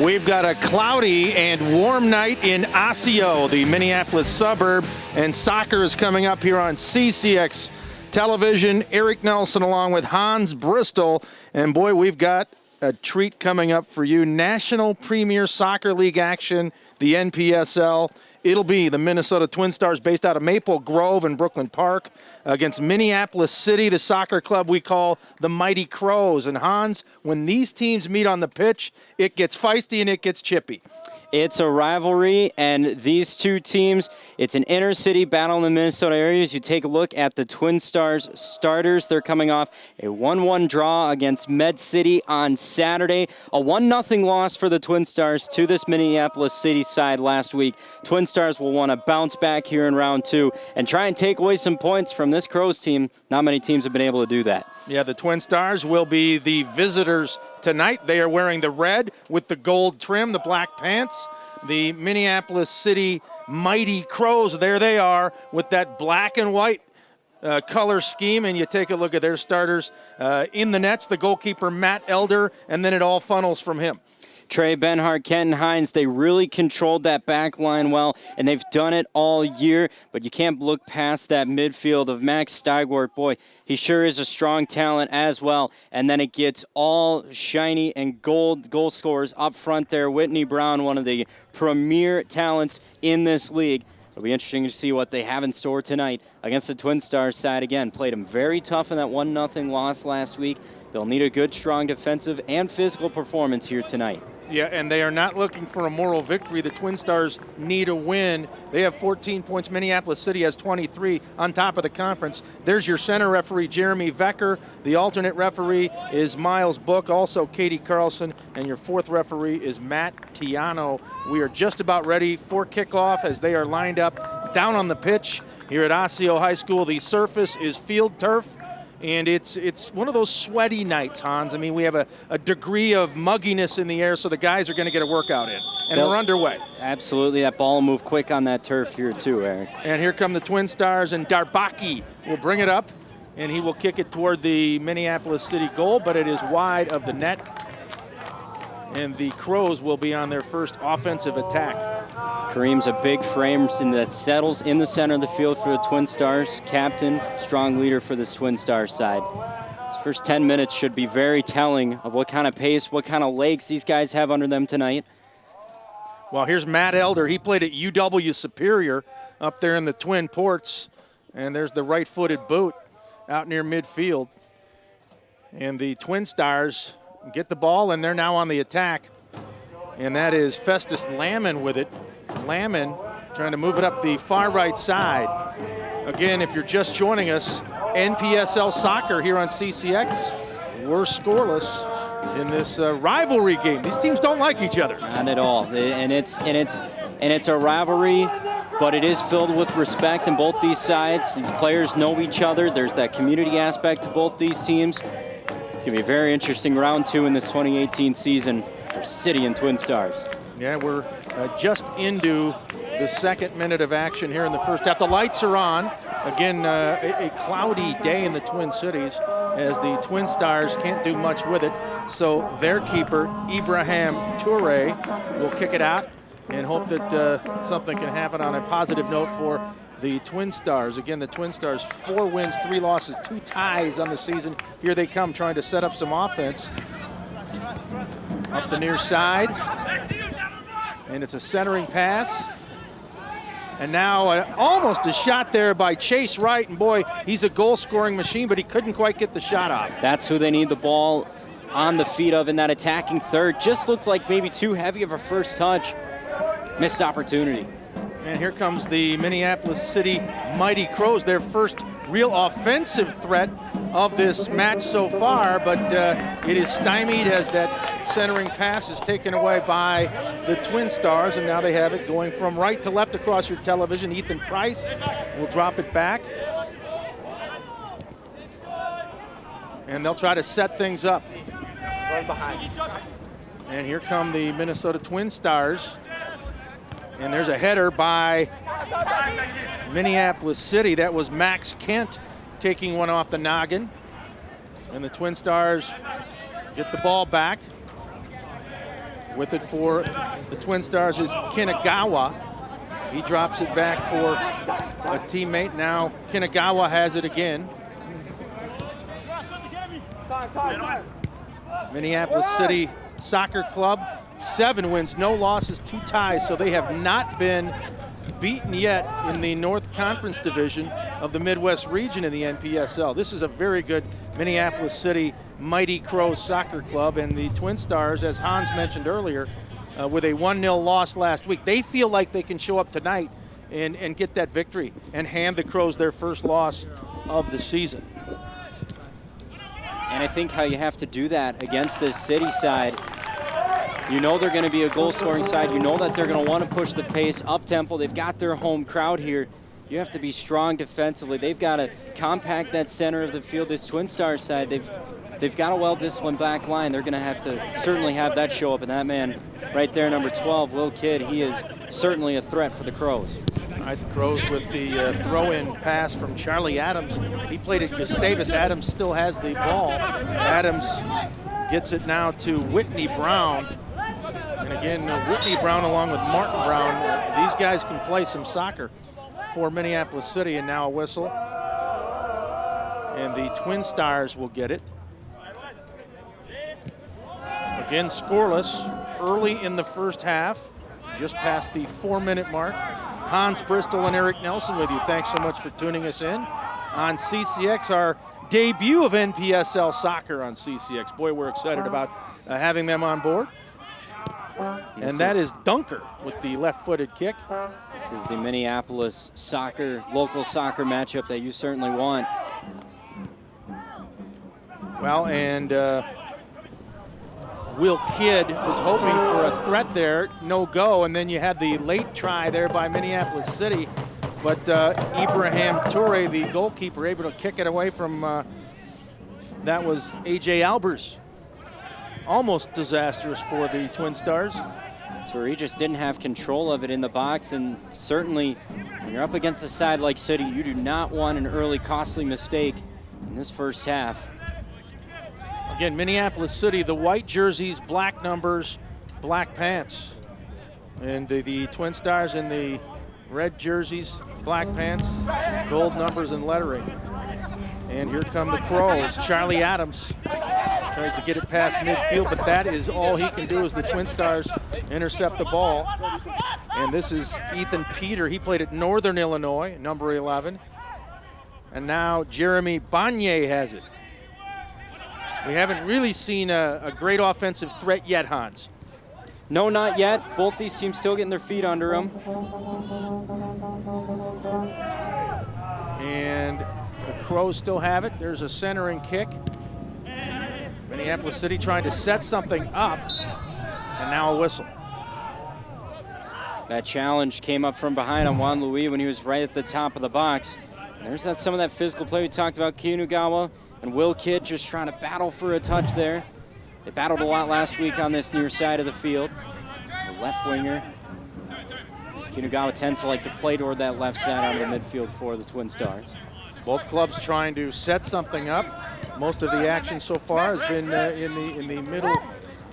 We've got a cloudy and warm night in Osseo, the Minneapolis suburb, and soccer is coming up here on CCX Television. Eric Nelson along with Hans Bristol, and boy, we've got a treat coming up for you. National Premier Soccer League action, the NPSL. It'll be the Minnesota Twin Stars based out of Maple Grove and Brooklyn Park against Minneapolis City, the soccer club we call the Mighty Crows. And Hans, when these teams meet on the pitch, it gets feisty and it gets chippy. It's a rivalry, and these two teams, it's an inner-city battle in the Minnesota areas. You take a look at the Twin Stars starters. They're coming off a 1-1 draw against Med City on Saturday. A 1-0 loss for the Twin Stars to this Minneapolis City side last week. Twin Stars will want to bounce back here in round two and try and take away some points from this Crows team. Not many teams have been able to do that. Yeah, the Twin Stars will be the visitors tonight. They are wearing the red with the gold trim, the black pants. The Minneapolis City Mighty Crows, there they are with that black and white color scheme. And you take a look at their starters in the nets, the goalkeeper Matt Elder, and then it all funnels from him. Trey Benhart, Kenton Hines, they really controlled that back line well, and they've done it all year, but you can't look past that midfield of Max Steigwart. Boy, he sure is a strong talent as well, and then it gets all shiny and gold goal scorers up front there. Whitney Brown, one of the premier talents in this league. It'll be interesting to see what they have in store tonight against the Twin Stars side. Again, played them very tough in that 1-0 loss last week. They'll need a good, strong defensive and physical performance here tonight. Yeah, and they are not looking for a moral victory. The Twin Stars need a win. They have 14 points. Minneapolis City has 23 on top of the conference. There's your center referee, Jeremy Vecker. The alternate referee is Miles Book, also Katie Carlson. And your fourth referee is Matt Tiano. We are just about ready for kickoff as they are lined up down on the pitch here at Osseo High School. The surface is field turf. And it's one of those sweaty nights, Hans. I mean, we have a degree of mugginess in the air, so the guys are going to get a workout in. And we're underway. Absolutely. That ball will move quick on that turf here, too, Eric. And here come the Twin Stars, and Darbaki will bring it up, and he will kick it toward the Minneapolis City goal, but it is wide of the net. And the Crows will be on their first offensive attack. Kareem's a big frame that settles in the center of the field for the Twin Stars. Captain, strong leader for this Twin Stars side. His first 10 minutes should be very telling of what kind of pace, what kind of legs these guys have under them tonight. Well, here's Matt Elder. He played at UW Superior up there in the Twin Ports. And there's the right-footed boot out near midfield. And the Twin Stars get the ball, and they're now on the attack. And that is Festus Lamon with it. Lamon trying to move it up the far right side. Again, if you're just joining us, NPSL soccer here on CCX. We're scoreless in this rivalry game. These teams don't like each other. Not at all. And it's a rivalry, but it is filled with respect in both these sides. These players know each other. There's that community aspect to both these teams. It's going to be a very interesting round two in this 2018 season for City and Twin Stars. Yeah, we're just into the second minute of action here in the first half. The lights are on. Again, a cloudy day in the Twin Cities as the Twin Stars can't do much with it. So their keeper, Ibrahim Toure, will kick it out and hope that something can happen on a positive note for the Twin Stars. Again, the Twin Stars, 4 wins, 3 losses, 2 ties on the season. Here they come trying to set up some offense. Up the near side. And it's a centering pass. And now almost a shot there by Chase Wright. And boy, he's a goal-scoring machine, but he couldn't quite get the shot off. That's who they need the ball on the feet of in that attacking third. Just looked like maybe too heavy of a first touch. Missed opportunity. And here comes the Minneapolis City Mighty Crows, their first real offensive threat of this match so far, but it is stymied as that centering pass is taken away by the Twin Stars, and now they have it going from right to left across your television. Ethan Price will drop it back. And they'll try to set things up. Right behind. And here come the Minnesota Twin Stars. And there's a header by Minneapolis City. That was Max Kent taking one off the noggin. And the Twin Stars get the ball back. With it for the Twin Stars is Kinagawa. He drops it back for a teammate. Now Kinagawa has it again. Minneapolis City Soccer Club, 7 wins, no losses, 2 ties, so they have not been beaten yet in the North Conference Division of the Midwest region in the NPSL. This is a very good Minneapolis City Mighty Crows Soccer Club, and the Twin Stars, as Hans mentioned earlier, with a 1-0 loss last week, they feel like they can show up tonight and get that victory and hand the Crows their first loss of the season. And I think how you have to do that against this City side, you know they're going to be a goal-scoring side. You know that they're going to want to push the pace up-tempo. They've got their home crowd here. You have to be strong defensively. They've got to compact that center of the field. This Twin Stars side, they've got a well-disciplined back line. They're going to have to certainly have that show up. And that man right there, number 12, Will Kidd, he is certainly a threat for the Crows. All right, the Crows with the throw-in pass from Charlie Adams. He played it Gustavus. Adams still has the ball. Adams gets it now to Whitney Brown. And again, Whitney Brown along with Martin Brown. These guys can play some soccer for Minneapolis City, and now a whistle. And the Twin Stars will get it. Again, scoreless early in the first half, just past the 4-minute mark. Hans Bristol and Eric Nelson with you. Thanks so much for tuning us in on CCX, our debut of NPSL soccer on CCX. Boy, we're excited about having them on board. And that is Dunker with the left-footed kick. This is the Minneapolis soccer, local soccer matchup that you certainly want. Well, and Will Kidd was hoping for a threat there, no go, and then you had the late try there by Minneapolis City, but Ibrahim Toure, the goalkeeper, able to kick it away from, that was A.J. Albers. Almost disastrous for the Twin Stars. Toure just didn't have control of it in the box, and certainly when you're up against a side like City, you do not want an early costly mistake in this first half. Again, Minneapolis City, the white jerseys, black numbers, black pants. And the Twin Stars in the red jerseys, black pants, gold numbers and lettering. And here come the Crows. Charlie Adams tries to get it past midfield, but that is all he can do as the Twin Stars intercept the ball. And this is Ethan Peter. He played at Northern Illinois, number 11. And now Jeremy Bonnier has it. We haven't really seen a great offensive threat yet, Hans. No, not yet. Both these teams still getting their feet under them. And the Crows still have it. There's a centering kick. Minneapolis City trying to set something up, and now a whistle. That challenge came up from behind on Juan Louis when he was right at the top of the box. And there's some of that physical play we talked about. Kinagawa and Will Kidd just trying to battle for a touch there. They battled a lot last week on this near side of the field. The left winger. Kinagawa tends to like to play toward that left side out of the midfield for the Twin Stars. Both clubs trying to set something up. Most of the action so far has been in the middle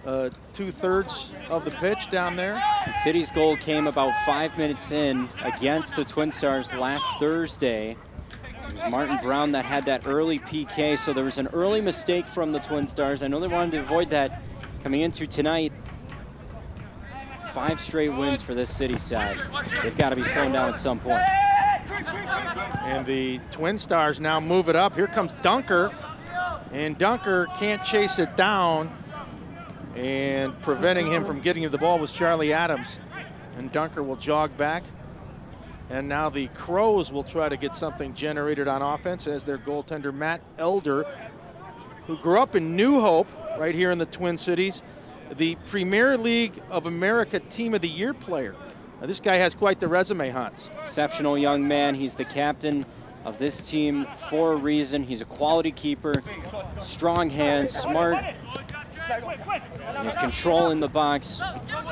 2/3 of the pitch down there. And City's goal came about 5 minutes in against the Twin Stars last Thursday. It was Martin Brown that had that early PK, so there was an early mistake from the Twin Stars. I know they wanted to avoid that coming into tonight. 5 straight wins for this City side. They've got to be slowing down at some point. And the Twin Stars now move it up. Here comes Dunker, and Dunker can't chase it down, and preventing him from getting to the ball was Charlie Adams. And Dunker will jog back. And now the Crows will try to get something generated on offense as their goaltender, Matt Elder, who grew up in New Hope, right here in the Twin Cities, the Premier League of America Team of the Year player. Now, this guy has quite the resume, Hans. Exceptional young man. He's the captain of this team for a reason. He's a quality keeper, strong hands, smart. And his control in the box.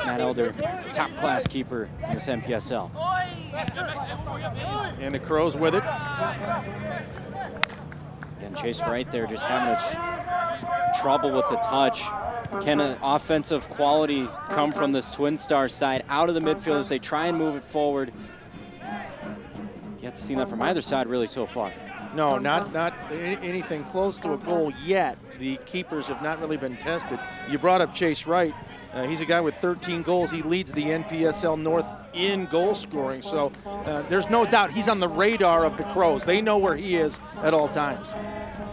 Matt Elder, top-class keeper in this NPSL. And the Crows with it. Again, Chase right there just having trouble with the touch. Can an offensive quality come from this Twin Star side out of the midfield as they try and move it forward? You haven't seen that from either side really so far. No, not anything close to a goal yet. The keepers have not really been tested. You brought up Chase Wright. He's a guy with 13 goals. He leads the NPSL North in goal scoring. So there's no doubt he's on the radar of the Crows. They know where he is at all times.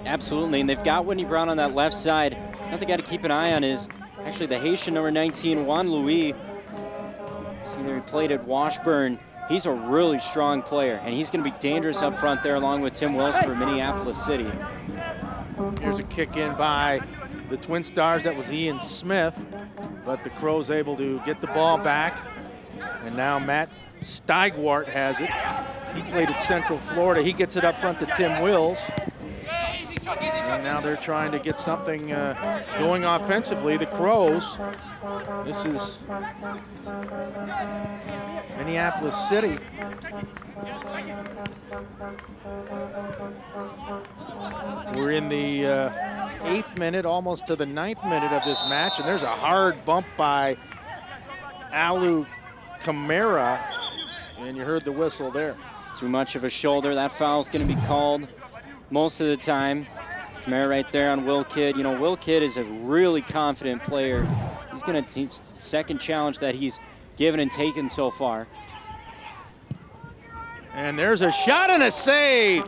Absolutely, and they've got Whitney Brown on that left side. What they got to keep an eye on is actually the Haitian number 19, Juan Louis. See there, he played at Washburn. He's a really strong player, and he's going to be dangerous up front there along with Tim Wilson for Minneapolis City. Here's a kick in by the Twin Stars. That was Ian Smith, but the Crows able to get the ball back. And now Matt Steigwart has it. He played at Central Florida. He gets it up front to Tim Wills. And now they're trying to get something going offensively. The Crows, this is Minneapolis City. We're in the 8th minute, almost to the 9th minute of this match, and there's a hard bump by Alu Camara, and you heard the whistle there. Too much of a shoulder. That foul's going to be called most of the time. Camara right there on Will Kidd. You know, Will Kidd is a really confident player. He's going to teach the second challenge that he's given and taken so far. And there's a shot and a save.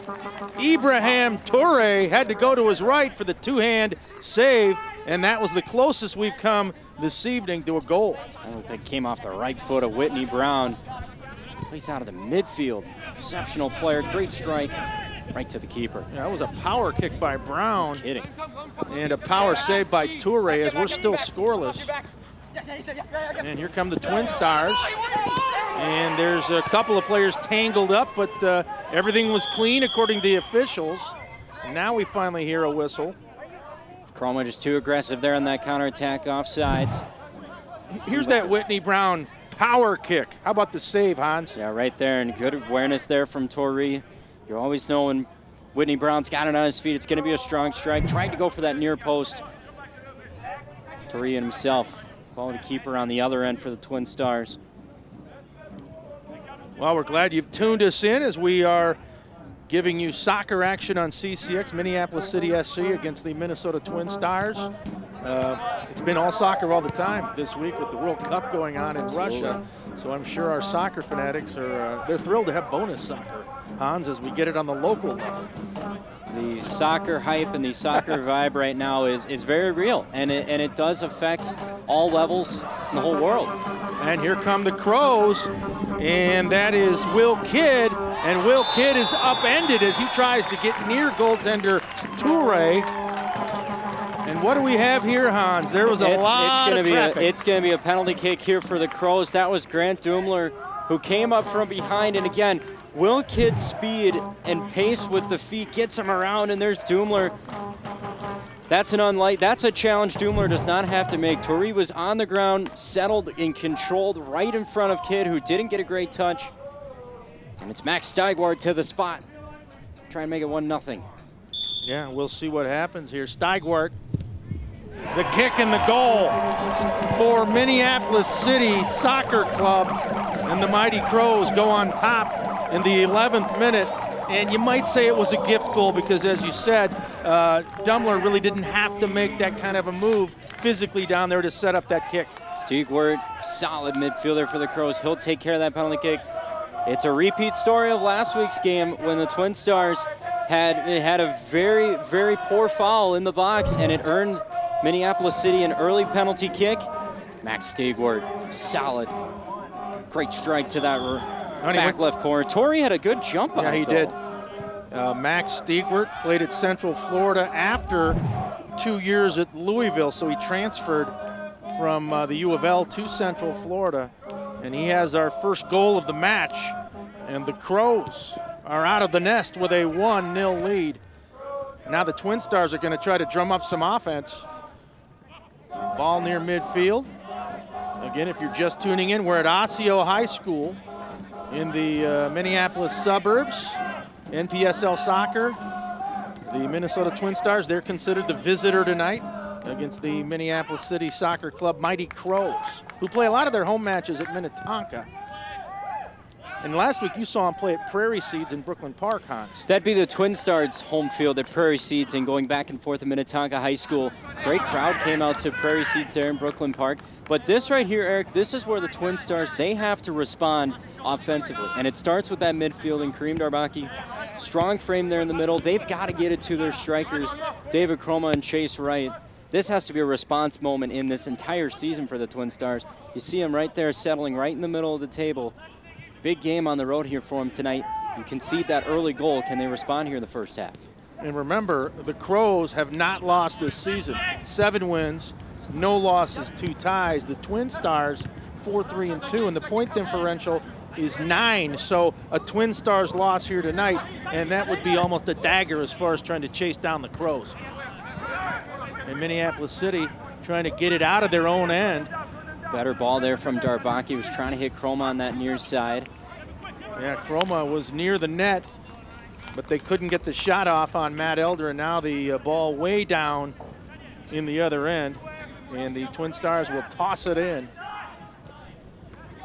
Ibrahim Toure had to go to his right for the two-hand save, and that was the closest we've come this evening to a goal. That came off the right foot of Whitney Brown. Plays out of the midfield. Exceptional player, great strike, right to the keeper. Yeah, that was a power kick by Brown. Kidding. And a power save by Toure as we're still scoreless. And here come the Twin Stars. And there's a couple of players tangled up, but everything was clean according to the officials. And now we finally hear a whistle. Chroma just too aggressive there on that counterattack offsides. Here's that Whitney Brown power kick. How about the save, Hans? Yeah, right there, and good awareness there from Torrey. You always know when Whitney Brown's got it on his feet, it's going to be a strong strike. Trying to go for that near post. Torrey himself, quality keeper on the other end for the Twin Stars. Well, we're glad you've tuned us in as we are giving you soccer action on CCX, Minneapolis City SC against the Minnesota Twin Stars. It's been all soccer all the time this week with the World Cup going on in Russia. So I'm sure our soccer fanatics are they're thrilled to have bonus soccer, Hans, as we get it on the local level. The soccer hype and the soccer vibe right now is very real, and it does affect all levels in the whole world. And here come the Crows, and that is Will Kidd, and Will Kidd is upended as he tries to get near goaltender Toure. And what do we have here, Hans? There was a lot of traffic. It's going to be a penalty kick here for the Crows. That was Grant Dumler who came up from behind, and again, Will Kidd's speed and pace with the feet gets him around, and there's Dumler. That's a challenge Dumler does not have to make. Torrey was on the ground, settled and controlled right in front of Kidd, who didn't get a great touch. And it's Max Steigwart to the spot. Try and make it 1-0. Yeah, we'll see what happens here. Steigwart, the kick and the goal for Minneapolis City Soccer Club. And the Mighty Crows go on top in the 11th minute. And you might say it was a gift goal because, as you said, Dumler really didn't have to make that kind of a move physically down there to set up that kick. Steigwart, solid midfielder for the Crows. He'll take care of that penalty kick. It's a repeat story of last week's game when the Twin Stars had a very, very poor foul in the box, and it earned Minneapolis City an early penalty kick. Max Steigwart, solid. Great strike to that back left corner. Torrey had a good jump on it. Yeah, he did. Max Steigwart played at Central Florida after 2 years at Louisville, so he transferred from the U of L to Central Florida, and he has our first goal of the match, and the Crows are out of the nest with a 1-0 lead. Now the Twin Stars are going to try to drum up some offense. Ball near midfield. Again, if you're just tuning in, we're at Osseo High School in the Minneapolis suburbs. NPSL soccer. The Minnesota Twin Stars, they're considered the visitor tonight. against the Minneapolis City Soccer Club Mighty Crows, who play a lot of their home matches at Minnetonka. And last week you saw them play at Prairie Seeds in Brooklyn Park, Hans. That'd be the Twin Stars' home field at Prairie Seeds, and going back and forth at Minnetonka High School. Great crowd came out to Prairie Seeds there in Brooklyn Park. But this right here, Eric, this is where the Twin Stars, they have to respond offensively. And it starts with that midfield and Kareem Darbaki. Strong frame there in the middle. They've got to get it to their strikers, David Croma and Chase Wright. This has to be a response moment in this entire season for the Twin Stars. You see them right there settling right in the middle of the table. Big game on the road here for them tonight. You concede that early goal. Can they respond here in the first half? And remember, the Crows have not lost this season. 7 wins, no losses, 2 ties. The Twin Stars, 4-3-2, and the point differential is 9. So a Twin Stars loss here tonight, and that would be almost a dagger as far as trying to chase down the Crows. And Minneapolis City trying to get it out of their own end. Better ball there from Darbaki. Was trying to hit Croma on that near side. Yeah, Croma was near the net, but they couldn't get the shot off on Matt Elder, and now the ball way down in the other end, and the Twin Stars will toss it in.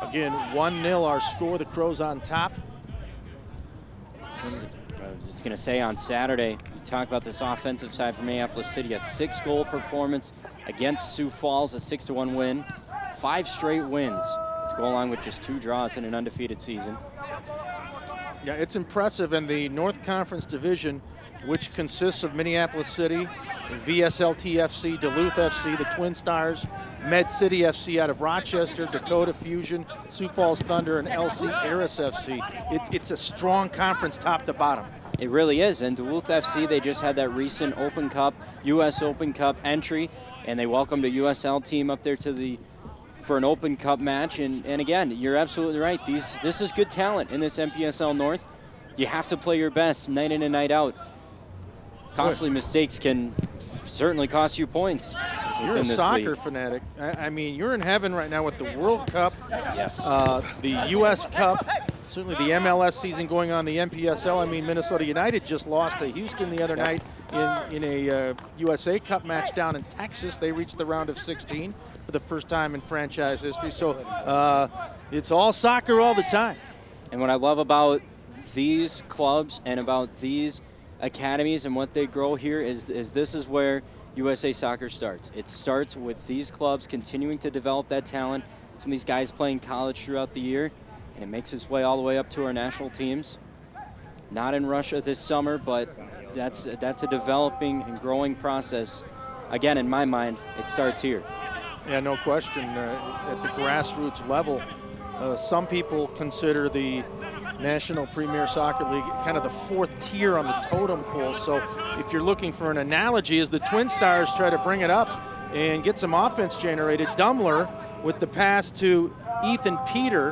Again, 1-0 our score, the Crows on top. It's going to say on Saturday, you talk about this offensive side for Minneapolis City, a 6-goal performance against Sioux Falls, a 6-1 win, 5 straight wins to go along with just 2 draws in an undefeated season. Yeah, it's impressive. In the North Conference Division, which consists of Minneapolis City, VSLT FC, Duluth FC, the Twin Stars, Med City FC out of Rochester, Dakota Fusion, Sioux Falls Thunder, and LC Aris FC. It's a strong conference top to bottom. It really is, and Duluth FC, they just had that recent Open Cup, U.S. Open Cup entry, and they welcomed a USL team up there for an Open Cup match. And again, you're absolutely right. This is good talent in this NPSL North. You have to play your best night in and night out. Costly mistakes can certainly cost you points. You're a soccer fanatic. I mean, you're in heaven right now with the World Cup, yes, the U.S. Cup, certainly the MLS season going on, the NPSL. I mean, Minnesota United just lost to Houston the other night in a USA Cup match down in Texas. They reached the round of 16 for the first time in franchise history. So it's all soccer all the time. And what I love about these clubs and about these academies and what they grow here is this is where USA Soccer starts. It starts with these clubs continuing to develop that talent. Some of these guys playing college throughout the year, and it makes its way all the way up to our national teams. Not in Russia this summer, but that's a developing and growing process. Again, in my mind, it starts here. Yeah, no question. At the grassroots level, some people consider the National Premier Soccer League kind of the 4th tier on the totem pole. So if you're looking for an analogy, as the Twin Stars try to bring it up and get some offense generated, Dumler with the pass to Ethan Peter,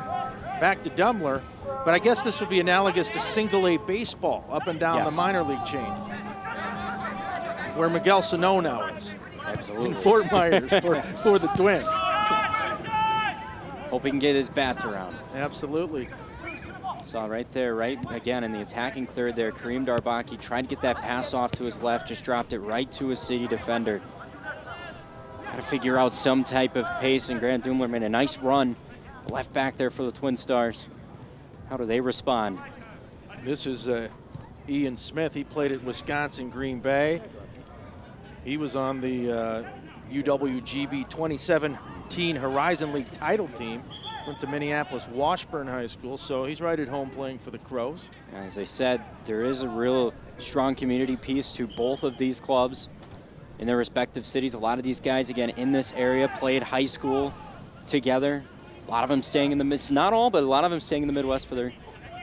back to Dumler. But I guess this would be analogous to single-A baseball up and down the minor league chain, where Miguel Sano now is. Absolutely. In Fort Myers for the Twins. Hope he can get his bats around. Absolutely. Saw right there, right again in the attacking third there, Kareem Darbaki tried to get that pass off to his left, just dropped it right to a City defender. Got to figure out some type of pace, and Grant Dumler made a nice run. The left back there for the Twin Stars. How do they respond? This is Ian Smith. He played at Wisconsin Green Bay. He was on the UWGB 2017 Horizon League title team. Went to Minneapolis Washburn High School, so he's right at home playing for the Crows. As I said, there is a real strong community piece to both of these clubs in their respective cities. A lot of these guys, again, in this area played high school together. A lot of them staying in the Midwest, not all, but a lot of them staying in the Midwest for their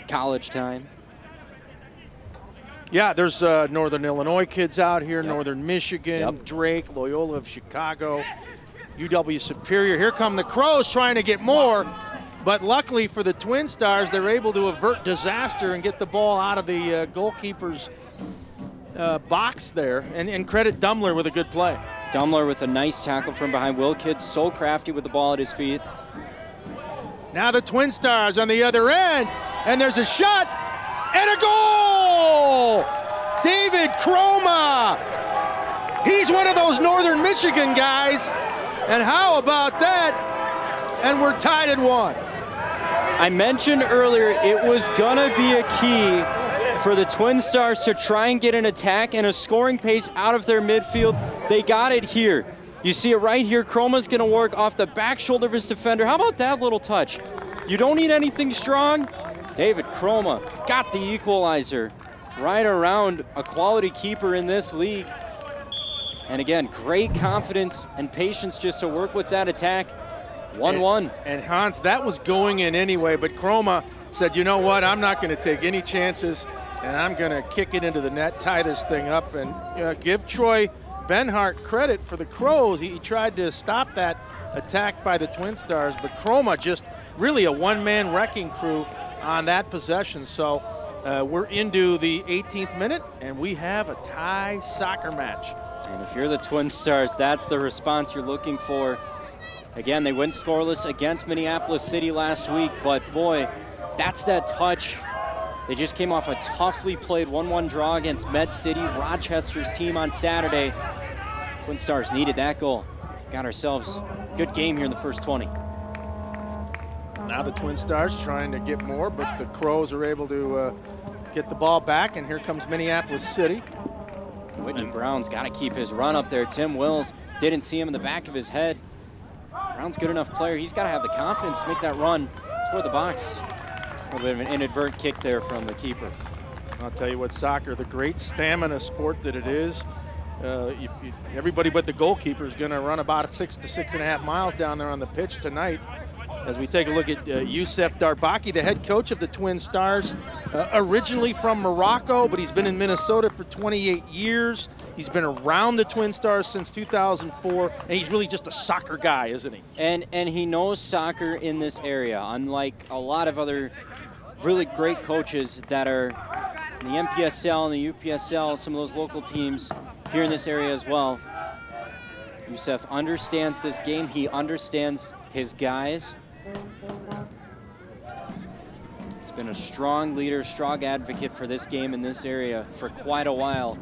college time. Yeah, there's Northern Illinois kids out here, Northern Michigan, Drake, Loyola of Chicago, UW Superior. Here come the Crows trying to get more, but luckily for the Twin Stars, they're able to avert disaster and get the ball out of the goalkeeper's box there, and credit Dumler with a good play. Dumler with a nice tackle from behind. Will Kidd so crafty with the ball at his feet. Now the Twin Stars on the other end, and there's a shot and a goal! David Croma He's one of those Northern Michigan guys. And how about that? And we're tied at 1. I mentioned earlier it was gonna be a key for the Twin Stars to try and get an attack and a scoring pace out of their midfield. They got it here. You see it right here. Chroma's gonna work off the back shoulder of his defender. How about that little touch? You don't need anything strong. David Chroma's got the equalizer right around a quality keeper in this league. And again, great confidence and patience just to work with that attack. 1-1. And Hans, that was going in anyway, but Chroma said, you know what, I'm not going to take any chances, and I'm going to kick it into the net, tie this thing up, and give Troy Benhart credit for the Crows. He tried to stop that attack by the Twin Stars, but Chroma just really a one-man wrecking crew on that possession. So we're into the 18th minute, and we have a tie soccer match. And if you're the Twin Stars, that's the response you're looking for. Again, they went scoreless against Minneapolis City last week, but boy, that's that touch. They just came off a toughly played 1-1 draw against Med City, Rochester's team on Saturday. Twin Stars needed that goal. Got ourselves a good game here in the first 20. Now the Twin Stars trying to get more, but the Crows are able to get the ball back, and here comes Minneapolis City. Whitney Brown's got to keep his run up there. Tim Wills didn't see him in the back of his head. Brown's a good enough player. He's got to have the confidence to make that run toward the box. A little bit of an inadvertent kick there from the keeper. I'll tell you what, soccer, the great stamina sport that it is. Everybody but the goalkeeper is going to run about 6 to 6.5 miles down there on the pitch tonight. As we take a look at Youssef Darbaki, the head coach of the Twin Stars, originally from Morocco, but he's been in Minnesota for 28 years. He's been around the Twin Stars since 2004, and he's really just a soccer guy, isn't he? And he knows soccer in this area, unlike a lot of other really great coaches that are in the NPSL and the UPSL, some of those local teams here in this area as well. Youssef understands this game. He understands his guys. He's been a strong leader, strong advocate for this game in this area for quite a while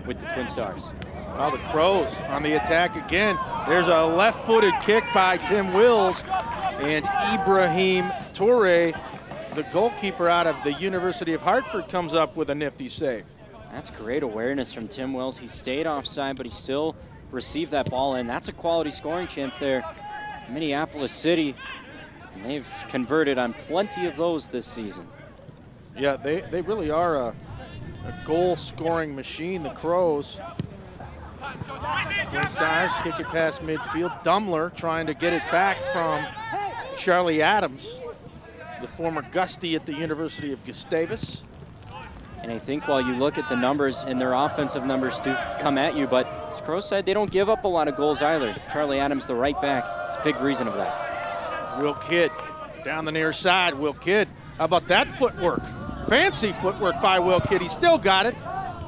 with the Twin Stars. Well, the Crows on the attack again. There's a left-footed kick by Tim Wills, and Ibrahim Toure, the goalkeeper out of the University of Hartford, comes up with a nifty save. That's great awareness from Tim Wills. He stayed offside, but he still received that ball in. That's a quality scoring chance there. Minneapolis City, and they've converted on plenty of those this season. Yeah, they really are a goal-scoring machine, the Crows. Twin Stars kick it past midfield. Dumler trying to get it back from Charlie Adams, the former Gusty at the University of Gustavus. And I think while you look at the numbers, and their offensive numbers do come at you, but this Crows side, they don't give up a lot of goals either. Charlie Adams, the right back, is a big reason of that. Will Kidd down the near side. Will Kidd, how about that footwork? Fancy footwork by Will Kidd. He still got it.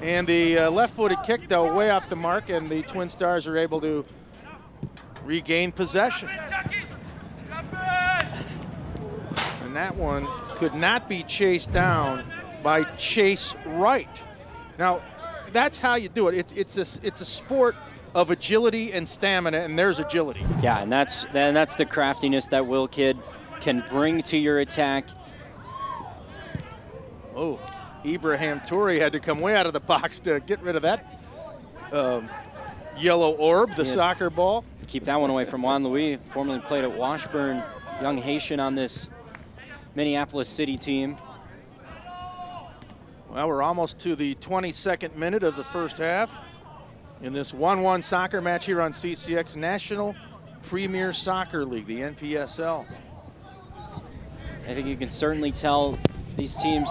And the left-footed kick, though, way off the mark, and the Twin Stars are able to regain possession. And that one could not be chased down by Chase Wright. Now, that's how you do it. It's a sport of agility and stamina, and there's agility. Yeah, and that's the craftiness that Will Kidd can bring to your attack. Oh, Ibrahim Toure had to come way out of the box to get rid of that yellow orb, the soccer ball. Keep that one away from Juan Louis, formerly played at Washburn, young Haitian on this Minneapolis City team. Well, we're almost to the 22nd minute of the first half in this 1-1 soccer match here on CCX National Premier Soccer League, the NPSL. I think you can certainly tell these teams,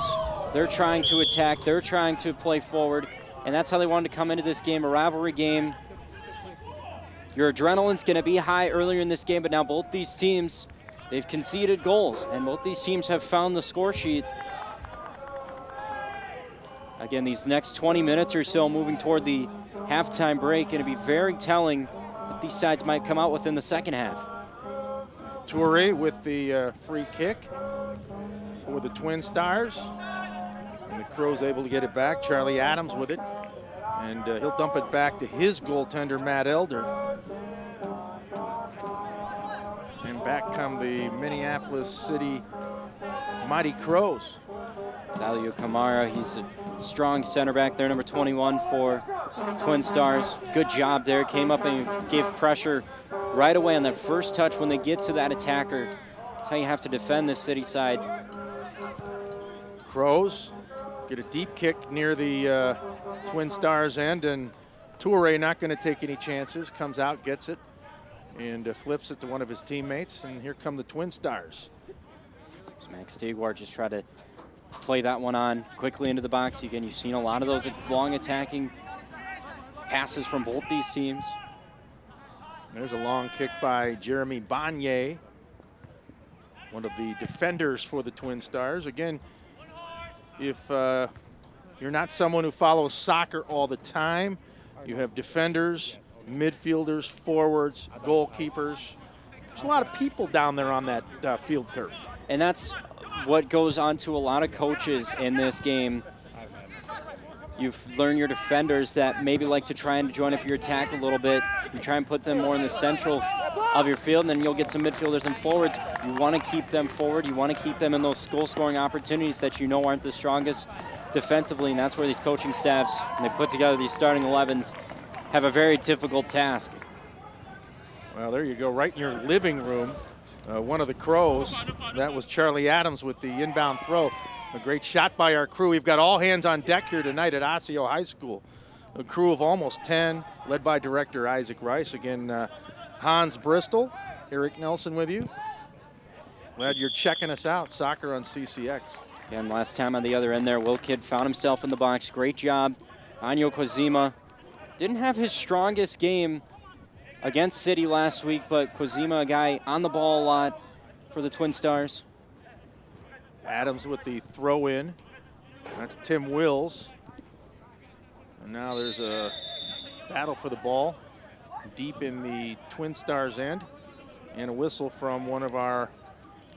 they're trying to attack, they're trying to play forward, and that's how they wanted to come into this game, a rivalry game. Your adrenaline's going to be high earlier in this game, but now both these teams, they've conceded goals, and both these teams have found the score sheet. Again, these next 20 minutes or so moving toward the halftime break, going to be very telling what these sides might come out with in the second half. Toure with the free kick for the Twin Stars. And the Crows able to get it back. Charlie Adams with it. And he'll dump it back to his goaltender, Matt Elder. And back come the Minneapolis City Mighty Crows. Zalio Kamara, he's a strong center back there, number 21 for Twin Stars. Good job there, came up and gave pressure right away on that first touch when they get to that attacker. That's how you have to defend this City side. Crows get a deep kick near the Twin Stars end, and Toure not going to take any chances, comes out, gets it, and flips it to one of his teammates, and here come the Twin Stars. So Max Stigwart just tried to play that one on quickly into the box. Again, you've seen a lot of those long attacking passes from both these teams. There's a long kick by Jeremy Bonnier, one of the defenders for the Twin Stars. Again, if you're not someone who follows soccer all the time, you have defenders, midfielders, forwards, goalkeepers. There's a lot of people down there on that field turf. And that's what goes on to a lot of coaches in this game. You've learned your defenders that maybe like to try and join up your attack a little bit. You try and put them more in the central of your field, and then you'll get some midfielders and forwards. You want to keep them forward. You want to keep them in those goal-scoring opportunities that you know aren't the strongest defensively, and that's where these coaching staffs, when they put together these starting 11s, have a very difficult task. Well, there you go, right in your living room. One of the Crows, that was Charlie Adams with the inbound throw. A great shot by our crew. We've got all hands on deck here tonight at Osseo High School. A crew of almost 10, led by director Isaac Rice. Again, Hans Bristol, Eric Nelson with you. Glad you're checking us out, Soccer on CCX. Again, last time on the other end there, Will Kidd found himself in the box. Great job. Anyo Kozima didn't have his strongest game against City last week, but Kozima, a guy on the ball a lot for the Twin Stars. Adams with the throw in. That's Tim Wills. And now there's a battle for the ball deep in the Twin Stars end. And a whistle from one of our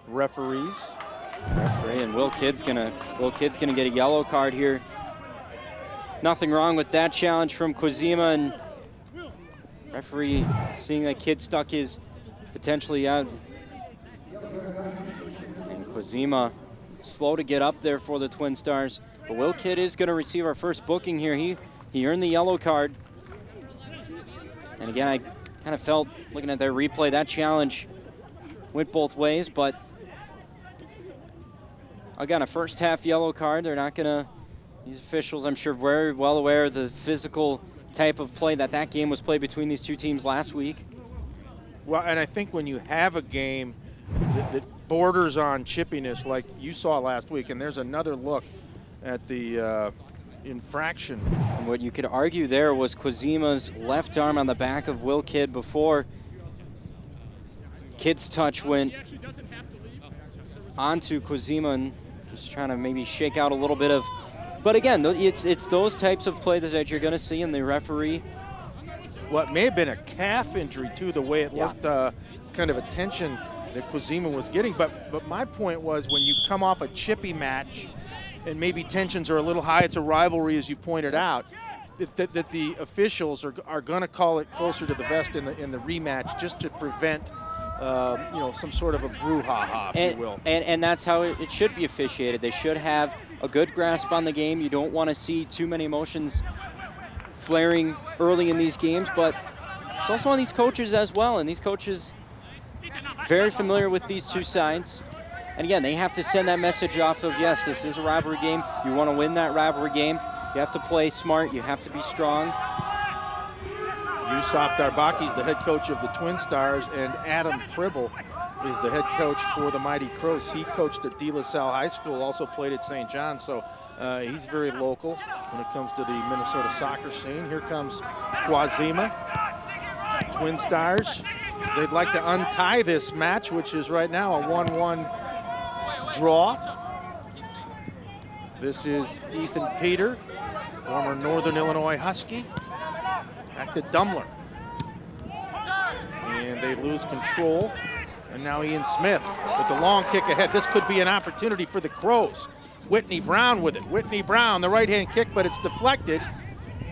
referees. Referee, and Will Kidd's gonna get a yellow card here. Nothing wrong with that challenge from Kozima, and referee seeing that Kidd stuck his potentially out. And Kozima slow to get up there for the Twin Stars. But Will Kidd is going to receive our first booking here. He earned the yellow card. And again, I kind of felt, looking at their replay, that challenge went both ways. But again, a first half yellow card. They're not going to, these officials, I'm sure, very well aware of the physical type of play that game was played between these two teams last week. Well, and I think when you have a game that borders on chippiness like you saw last week, and there's another look at the infraction. And what you could argue there was Kozima's left arm on the back of Will Kidd before Kidd's touch went onto Kozima, and just trying to maybe shake out a little bit of. But again, it's those types of plays that you're going to see in the referee. Well, it may have been a calf injury, too, the way it looked, kind of attention that Kozima was getting. But my point was, when you come off a chippy match and maybe tensions are a little high, it's a rivalry, as you pointed out, that the officials are going to call it closer to the vest in the rematch just to prevent some sort of a brouhaha, if you will. And that's how it should be officiated. They should have a good grasp on the game. You don't want to see too many emotions flaring early in these games, but it's also on these coaches as well, and these coaches very familiar with these two sides. And again, they have to send that message off of, yes, this is a rivalry game. You want to win that rivalry game. You have to play smart. You have to be strong. Yusuf Darbaki, the head coach of the Twin Stars, and Adam Pribble is the head coach for the Mighty Crows. He coached at De La Salle High School, also played at St. John, so he's very local when it comes to the Minnesota soccer scene. Here comes Kwazima. Twin Stars, they'd like to untie this match, which is right now a 1-1 draw. This is Ethan Peter, former Northern Illinois Husky, back to Dumler. And they lose control. And now Ian Smith with the long kick ahead. This could be an opportunity for the Crows. Whitney Brown with it. Whitney Brown, the right-hand kick, but it's deflected.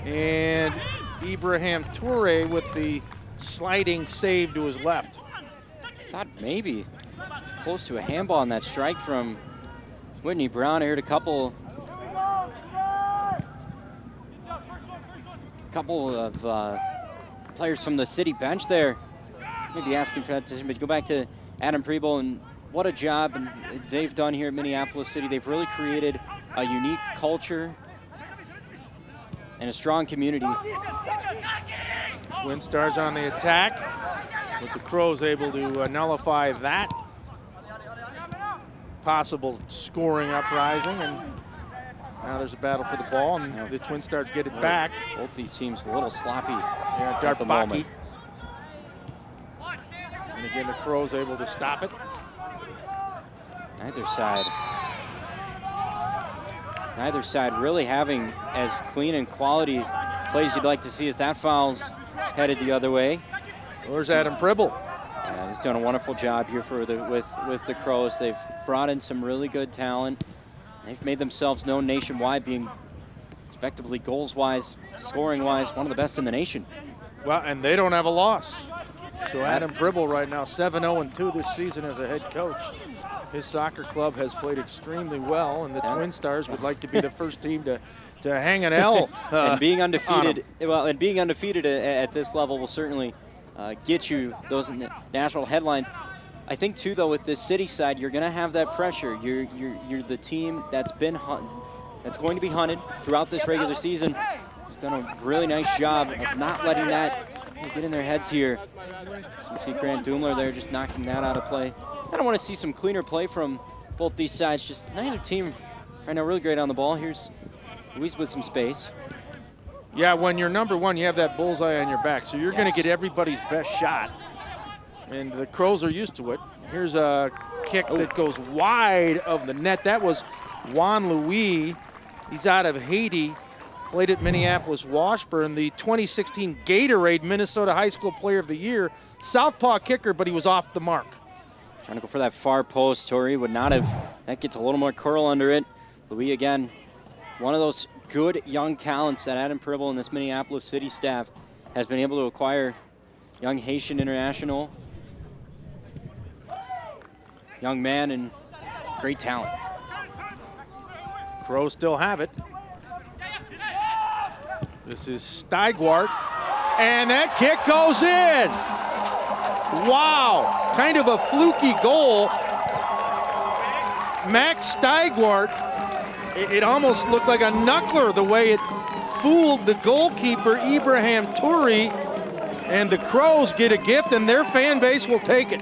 And Ibrahim Toure with the sliding save to his left. I thought maybe it's close to a handball on that strike from Whitney Brown. I heard a couple of players from the city bench there maybe asking for that decision, but go back to Adam Preble, and what a job they've done here at Minneapolis City. They've really created a unique culture and a strong community. Twin Stars on the attack, with the Crows able to nullify that possible scoring uprising, and now there's a battle for the ball, and the Twin Stars get it back. Both these teams a little sloppy. Yeah, Darbaki. And again, the Crows able to stop it. Neither side really having as clean and quality plays you'd like to see as that foul's headed the other way. Where's Adam Pribble? Yeah, he's done a wonderful job here for with the Crows. They've brought in some really good talent. They've made themselves known nationwide, being respectably goals-wise, scoring-wise, one of the best in the nation. Well, and they don't have a loss. So Adam Pribble right now 7-0-2 this season as a head coach. His soccer club has played extremely well, and the Twin Stars would like to be the first team to hang an L. And being undefeated, at this level will certainly get you those national headlines. I think too, though, with this city side, you're going to have that pressure. You're the team that's going to be hunted throughout this regular season. You've done a really nice job of not letting that get in their heads here. So you see Grant Doomler there just knocking that out of play. I don't want to see some cleaner play from both these sides. Just neither team right now really great on the ball. Here's Luis with some space. Yeah, when you're number one, you have that bullseye on your back, so you're going to get everybody's best shot. And the Crows are used to it. Here's a kick that goes wide of the net. That was Juan Louis. He's out of Haiti, played at Minneapolis Washburn, the 2016 Gatorade Minnesota High School Player of the Year. Southpaw kicker, but he was off the mark. Trying to go for that far post. Torrey would not have. That gets a little more curl under it. Louis again, one of those good young talents that Adam Pribble and this Minneapolis City staff has been able to acquire. Young Haitian international. Young man and great talent. Crows still have it. This is Steigwart, and that kick goes in. Wow, kind of a fluky goal. Max Steigwart, it almost looked like a knuckler the way it fooled the goalkeeper, Ibrahim Toure, and the Crows get a gift, and their fan base will take it.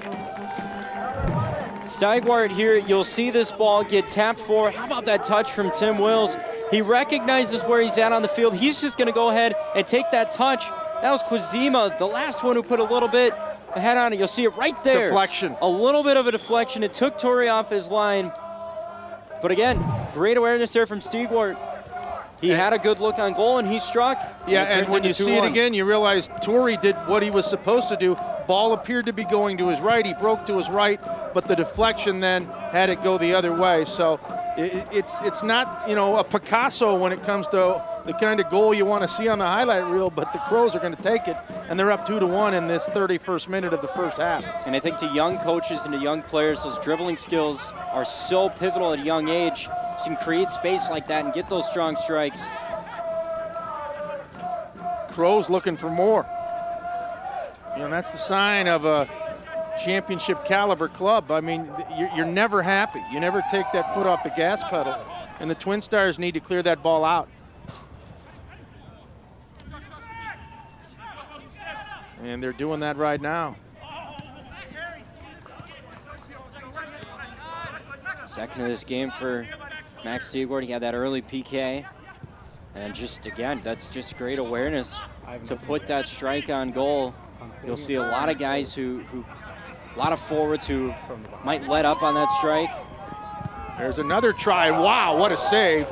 Steigwart here, you'll see this ball get tapped for. How about that touch from Tim Wills? He recognizes where he's at on the field. He's just going to go ahead and take that touch. That was Quazima, the last one who put a little bit ahead on it. You'll see it right there. Deflection. A little bit of a deflection. It took Torrey off his line. But again, great awareness there from Steigwart. He had a good look on goal, and he struck. Yeah, and when you see it again, you realize Torrey did what he was supposed to do. Ball appeared to be going to his right. He broke to his right, but the deflection then had it go the other way. So it's not, a Picasso when it comes to the kind of goal you want to see on the highlight reel, but the Crows are going to take it, and they're up 2-1 in this 31st minute of the first half. And I think to young coaches and to young players, those dribbling skills are so pivotal at a young age. You can create space like that and get those strong strikes. Crows looking for more. That's the sign of a championship caliber club. I mean, you're never happy. You never take that foot off the gas pedal. And the Twin Stars need to clear that ball out. And they're doing that right now. Second of this game for Max Steigwart. He had that early PK. And just, again, that's just great awareness to put that strike on goal. You'll see a lot of guys a lot of forwards who might let up on that strike. There's another try. Wow, what a save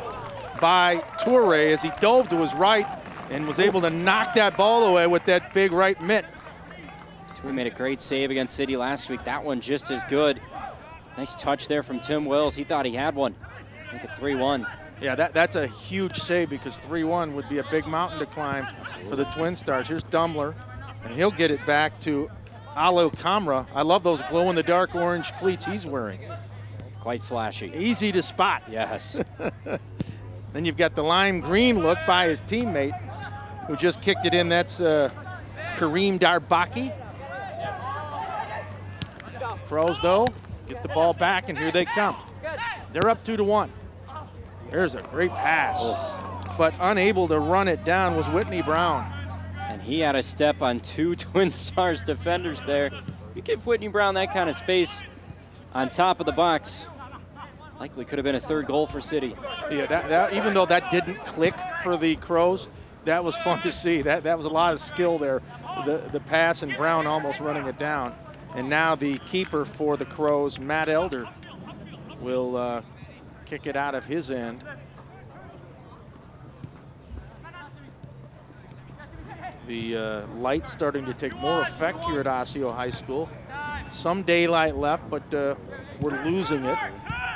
by Toure as he dove to his right and was able to knock that ball away with that big right mitt. Toure made a great save against City last week. That one just as good. Nice touch there from Tim Wills. He thought he had one. Make it 3-1. Yeah, that's a huge save because 3-1 would be a big mountain to climb for the Twin Stars. Here's Dumbler, and he'll get it back to Alo Kamra. I love those glow-in-the-dark orange cleats he's wearing. Quite flashy. Easy to spot. Yes. Then you've got the lime green look by his teammate who just kicked it in. That's Kareem Darbaki. Crows, though, get the ball back, and here they come. They're up 2-1. There's a great pass, but unable to run it down was Whitney Brown. And he had a step on 2 Twin Stars defenders there. You give Whitney Brown that kind of space on top of the box, likely could have been a 3rd goal for City. Yeah, that even though that didn't click for the Crows, that was fun to see. That was a lot of skill there. The pass and Brown almost running it down. And now the keeper for the Crows, Matt Elder, will kick it out of his end. The light's starting to take more effect here at Osseo High School. Some daylight left, but we're losing it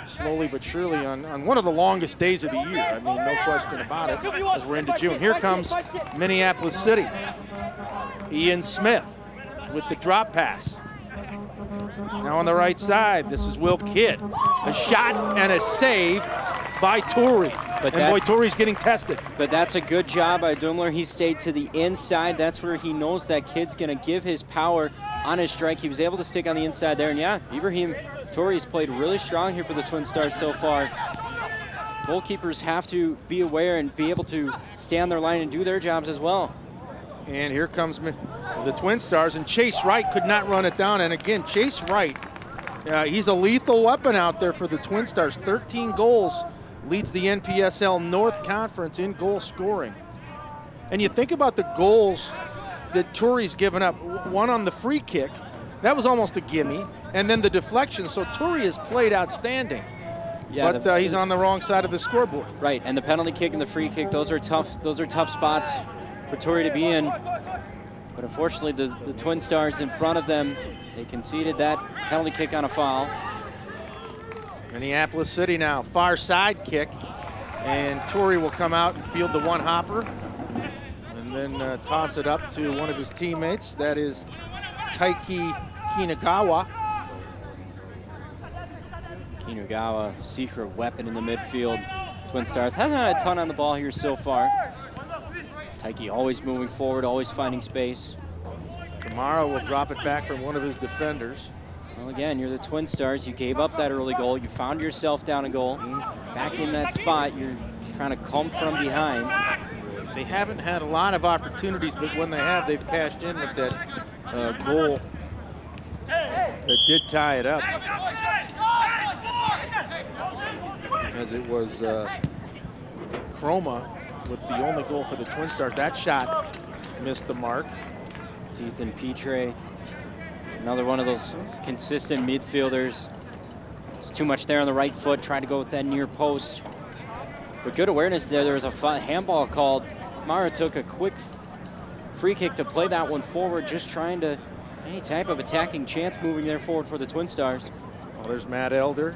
slowly but surely on one of the longest days of the year. I mean, no question about it, as we're into June. Here comes Minneapolis City. Ian Smith with the drop pass. Now on the right side, this is Will Kidd. A shot and a save by Torrey. And boy, Torrey's getting tested. But that's a good job by Dumler. He stayed to the inside. That's where he knows that Kidd's going to give his power on his strike. He was able to stick on the inside there. And yeah, Ibrahim Torrey's played really strong here for the Twin Stars so far. Goalkeepers have to be aware and be able to stay on their line and do their jobs as well. And here comes the Twin Stars, and Chase Wright could not run it down. And again, Chase Wright, he's a lethal weapon out there for the Twin Stars. 13 goals, leads the NPSL North Conference in goal scoring. And you think about the goals that Torrey's given up. One on the free kick, that was almost a gimme, and then the deflection. So Torrey has played outstanding. Yeah, but he's on the wrong side of the scoreboard. Right, and the penalty kick and the free kick, those are tough spots for Torrey to be in. But unfortunately, the Twin Stars in front of them, they conceded that penalty kick on a foul. Minneapolis City now, far side kick, and Torrey will come out and field the one hopper, and then toss it up to one of his teammates. That is Taiki Kinagawa. Kinagawa, secret weapon in the midfield. Twin Stars hasn't had a ton on the ball here so far. Taiki always moving forward, always finding space. Kamara will drop it back from one of his defenders. Well, again, you're the Twin Stars. You gave up that early goal. You found yourself down a goal. Back in that spot, you're trying to come from behind. They haven't had a lot of opportunities, but when they have, they've cashed in with that goal that did tie it up. As it was Chroma with the only goal for the Twin Stars. That shot missed the mark. It's Ethan Petre. Another one of those consistent midfielders. There's too much there on the right foot, tried to go with that near post. But good awareness there. There was a handball called. Mara took a quick free kick to play that one forward, just trying to, any type of attacking chance moving there forward for the Twin Stars. Well, there's Matt Elder.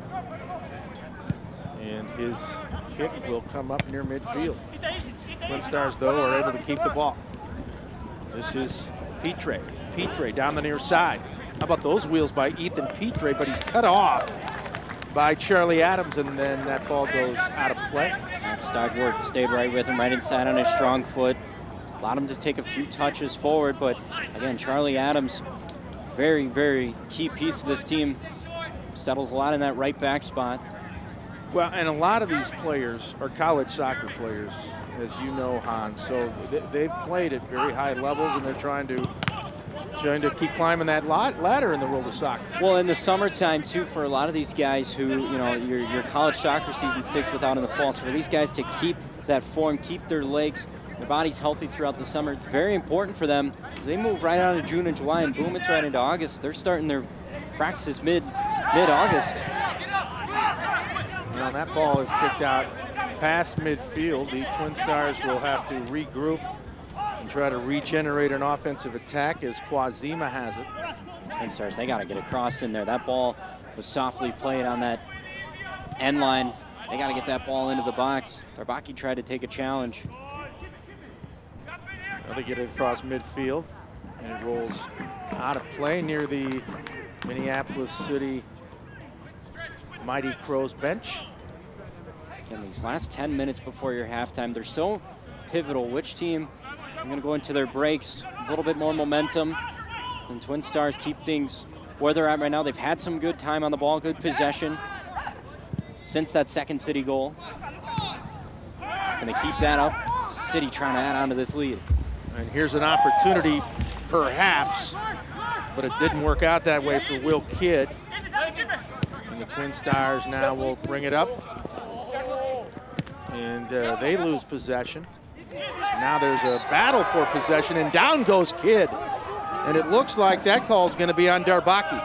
And his kick will come up near midfield. Twin Stars, though, are able to keep the ball. This is Petre. Petre down the near side. How about those wheels by Ethan Petre, but he's cut off by Charlie Adams, and then that ball goes out of play. Stagwart stayed right with him, right inside on his strong foot. Allowed him to take a few touches forward, but again, Charlie Adams, very, very key piece of this team. Settles a lot in that right back spot. Well, and a lot of these players are college soccer players, as you know, Hans. So they've played at very high levels, and they're trying to keep climbing that ladder in the world of soccer. Well, in the summertime, too, for a lot of these guys who, you know, your college soccer season sticks without in the fall. So for these guys to keep that form, keep their legs, their bodies healthy throughout the summer, it's very important for them because they move right out of June and July, and boom, it's right into August. They're starting their practices mid-August. Well, that ball is kicked out past midfield. The Twin Stars will have to regroup and try to regenerate an offensive attack as Kwazima has it. Twin Stars, they got to get across in there. That ball was softly played on that end line. They got to get that ball into the box. Darbaki tried to take a challenge. Now they get it across midfield, and it rolls out of play near the Minneapolis City Mighty Crows bench. Again, these last 10 minutes before your halftime, they're so pivotal. Which team are going to go into their breaks? A little bit more momentum. And Twin Stars keep things where they're at right now. They've had some good time on the ball, good possession since that second City goal. Can they keep that up? City trying to add on to this lead. And here's an opportunity, perhaps, but it didn't work out that way for Will Kidd. And the Twin Stars now will bring it up. And they lose possession. Now there's a battle for possession, and down goes Kidd. And it looks like that call is going to be on Darbaki.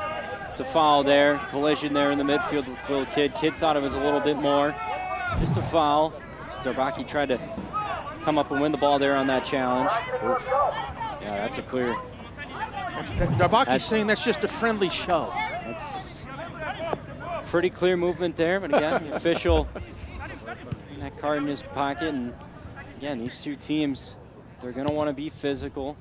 It's a foul there, collision there in the midfield with Will Kidd. Kidd thought it was a little bit more, just a foul. Darbaki tried to come up and win the ball there on that challenge. Oof. Yeah, that's a clear. Darbaki's saying that's just a friendly shove. That's pretty clear movement there, but again, the official that card in his pocket, and again, these two teams, they're going to want to be physical.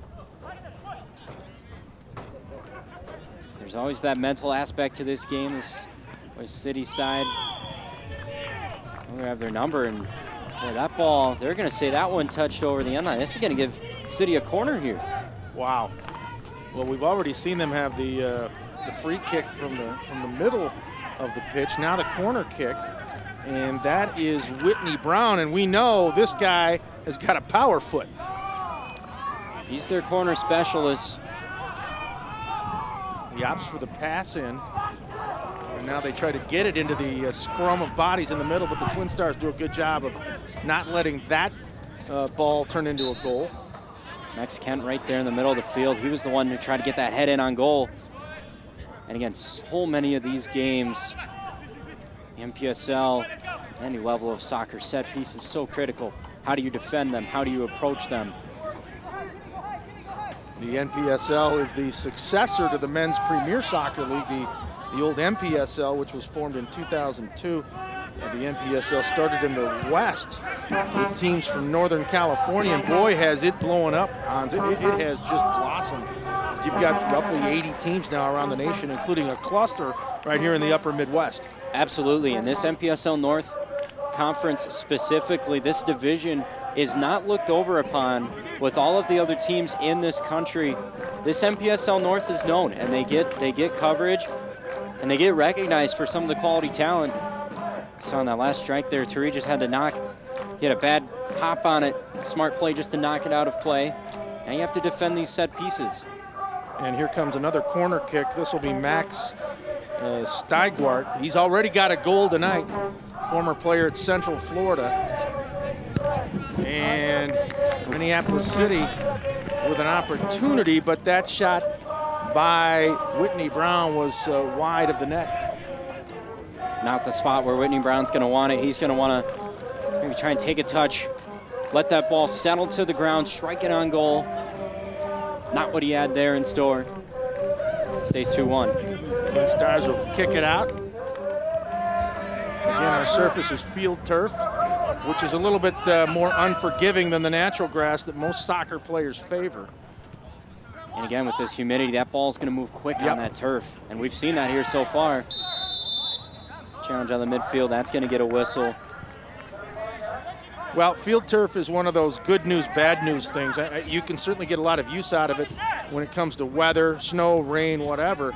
There's always that mental aspect to this game. This City side, they have their number, and boy, that ball, they're going to say that one touched over the end line. This is going to give City a corner here. Wow. Well, we've already seen them have the free kick from the middle of the pitch. Now the corner kick. And that is Whitney Brown, and we know this guy has got a power foot. He's their corner specialist. He opts for the pass in, and now they try to get it into the scrum of bodies in the middle, but the Twin Stars do a good job of not letting that ball turn into a goal. Max Kent right there in the middle of the field. He was the one who tried to get that head in on goal. And again, so many of these games, MPSL, any level of soccer set piece is so critical. How do you defend them? How do you approach them? The NPSL is the successor to the Men's Premier Soccer League, the old MPSL, which was formed in 2002. The NPSL started in the West with teams from Northern California, and boy, has it blown up, Hans. It has just blossomed. You've got roughly 80 teams now around the nation, including a cluster right here in the upper Midwest. Absolutely, and this MPSL North Conference specifically, this division is not looked over upon with all of the other teams in this country. This MPSL North is known, and they get coverage, and they get recognized for some of the quality talent. So on that last strike there, Turi just had to knock. He had a bad hop on it, smart play just to knock it out of play. And you have to defend these set pieces. And here comes another corner kick. This will be Max Steigwart. He's already got a goal tonight, former player at Central Florida. And Minneapolis City with an opportunity, but that shot by Whitney Brown was wide of the net. Not the spot where Whitney Brown's going to want it. He's going to want to maybe try and take a touch, let that ball settle to the ground, strike it on goal. Not what he had there in store. Stays 2-1. The Stars will kick it out. Again, our surface is field turf, which is a little bit more unforgiving than the natural grass that most soccer players favor. And again, with this humidity, that ball's going to move quick on that turf. And we've seen that here so far. Challenge on the midfield, that's going to get a whistle. Well, field turf is one of those good news, bad news things. You can certainly get a lot of use out of it when it comes to weather, snow, rain, whatever.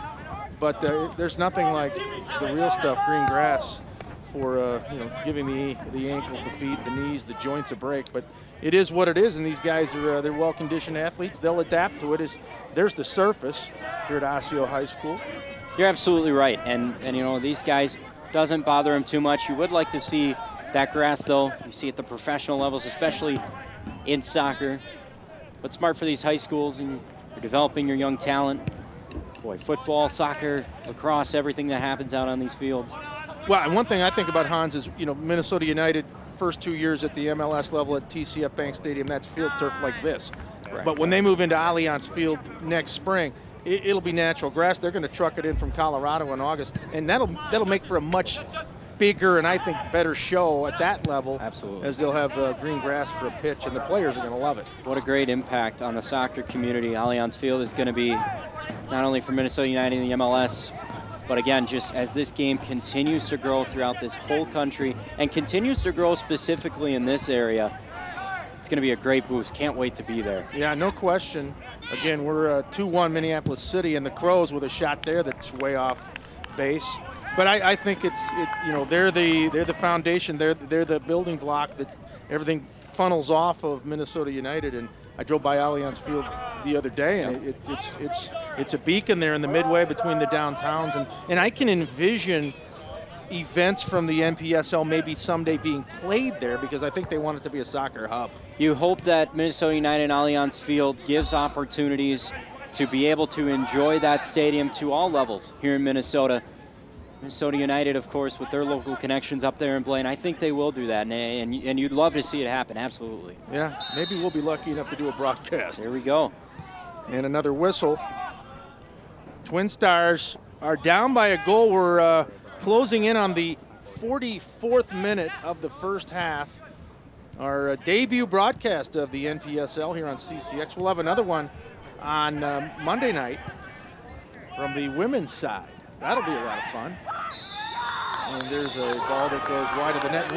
But there's nothing like the real stuff, green grass, for giving the ankles, the feet, the knees, the joints a break. But it is what it is, and these guys are they're well-conditioned athletes. They'll adapt to it. There's the surface here at Osseo High School. You're absolutely right, and these guys, doesn't bother them too much. You would like to see that grass, though. You see at the professional levels, especially in soccer. But smart for these high schools, and you're developing your young talent. Boy, football, soccer, lacrosse, everything that happens out on these fields. Well, and one thing I think about, Hans, is Minnesota United first 2 years at the MLS level at TCF Bank Stadium, that's field turf like this. Right. But when they move into Allianz Field next spring, it'll be natural grass. They're going to truck it in from Colorado in August, and that'll make for a much bigger and I think better show at that level. Absolutely. As they'll have green grass for a pitch, and the players are going to love it. What a great impact on the soccer community. Allianz Field is going to be not only for Minnesota United in the MLS, but again, just as this game continues to grow throughout this whole country and continues to grow specifically in this area, it's going to be a great boost. Can't wait to be there. Yeah, no question. Again, we're 2-1 Minneapolis City, and the Crows with a shot there that's way off base. But I think they're the foundation. They're the building block that everything funnels off of Minnesota United. And I drove by Allianz Field the other day, and it's a beacon there in the midway between the downtowns. And I can envision events from the NPSL maybe someday being played there, because I think they want it to be a soccer hub. You hope that Minnesota United and Allianz Field gives opportunities to be able to enjoy that stadium to all levels here in Minnesota. Minnesota United, of course, with their local connections up there in Blaine, I think they will do that, and you'd love to see it happen, absolutely. Yeah, maybe we'll be lucky enough to do a broadcast. Here we go. And another whistle. Twin Stars are down by a goal. We're closing in on the 44th minute of the first half. Our debut broadcast of the NPSL here on CCX. We'll have another one on Monday night from the women's side. That'll be a lot of fun. And there's a ball that goes wide of the net.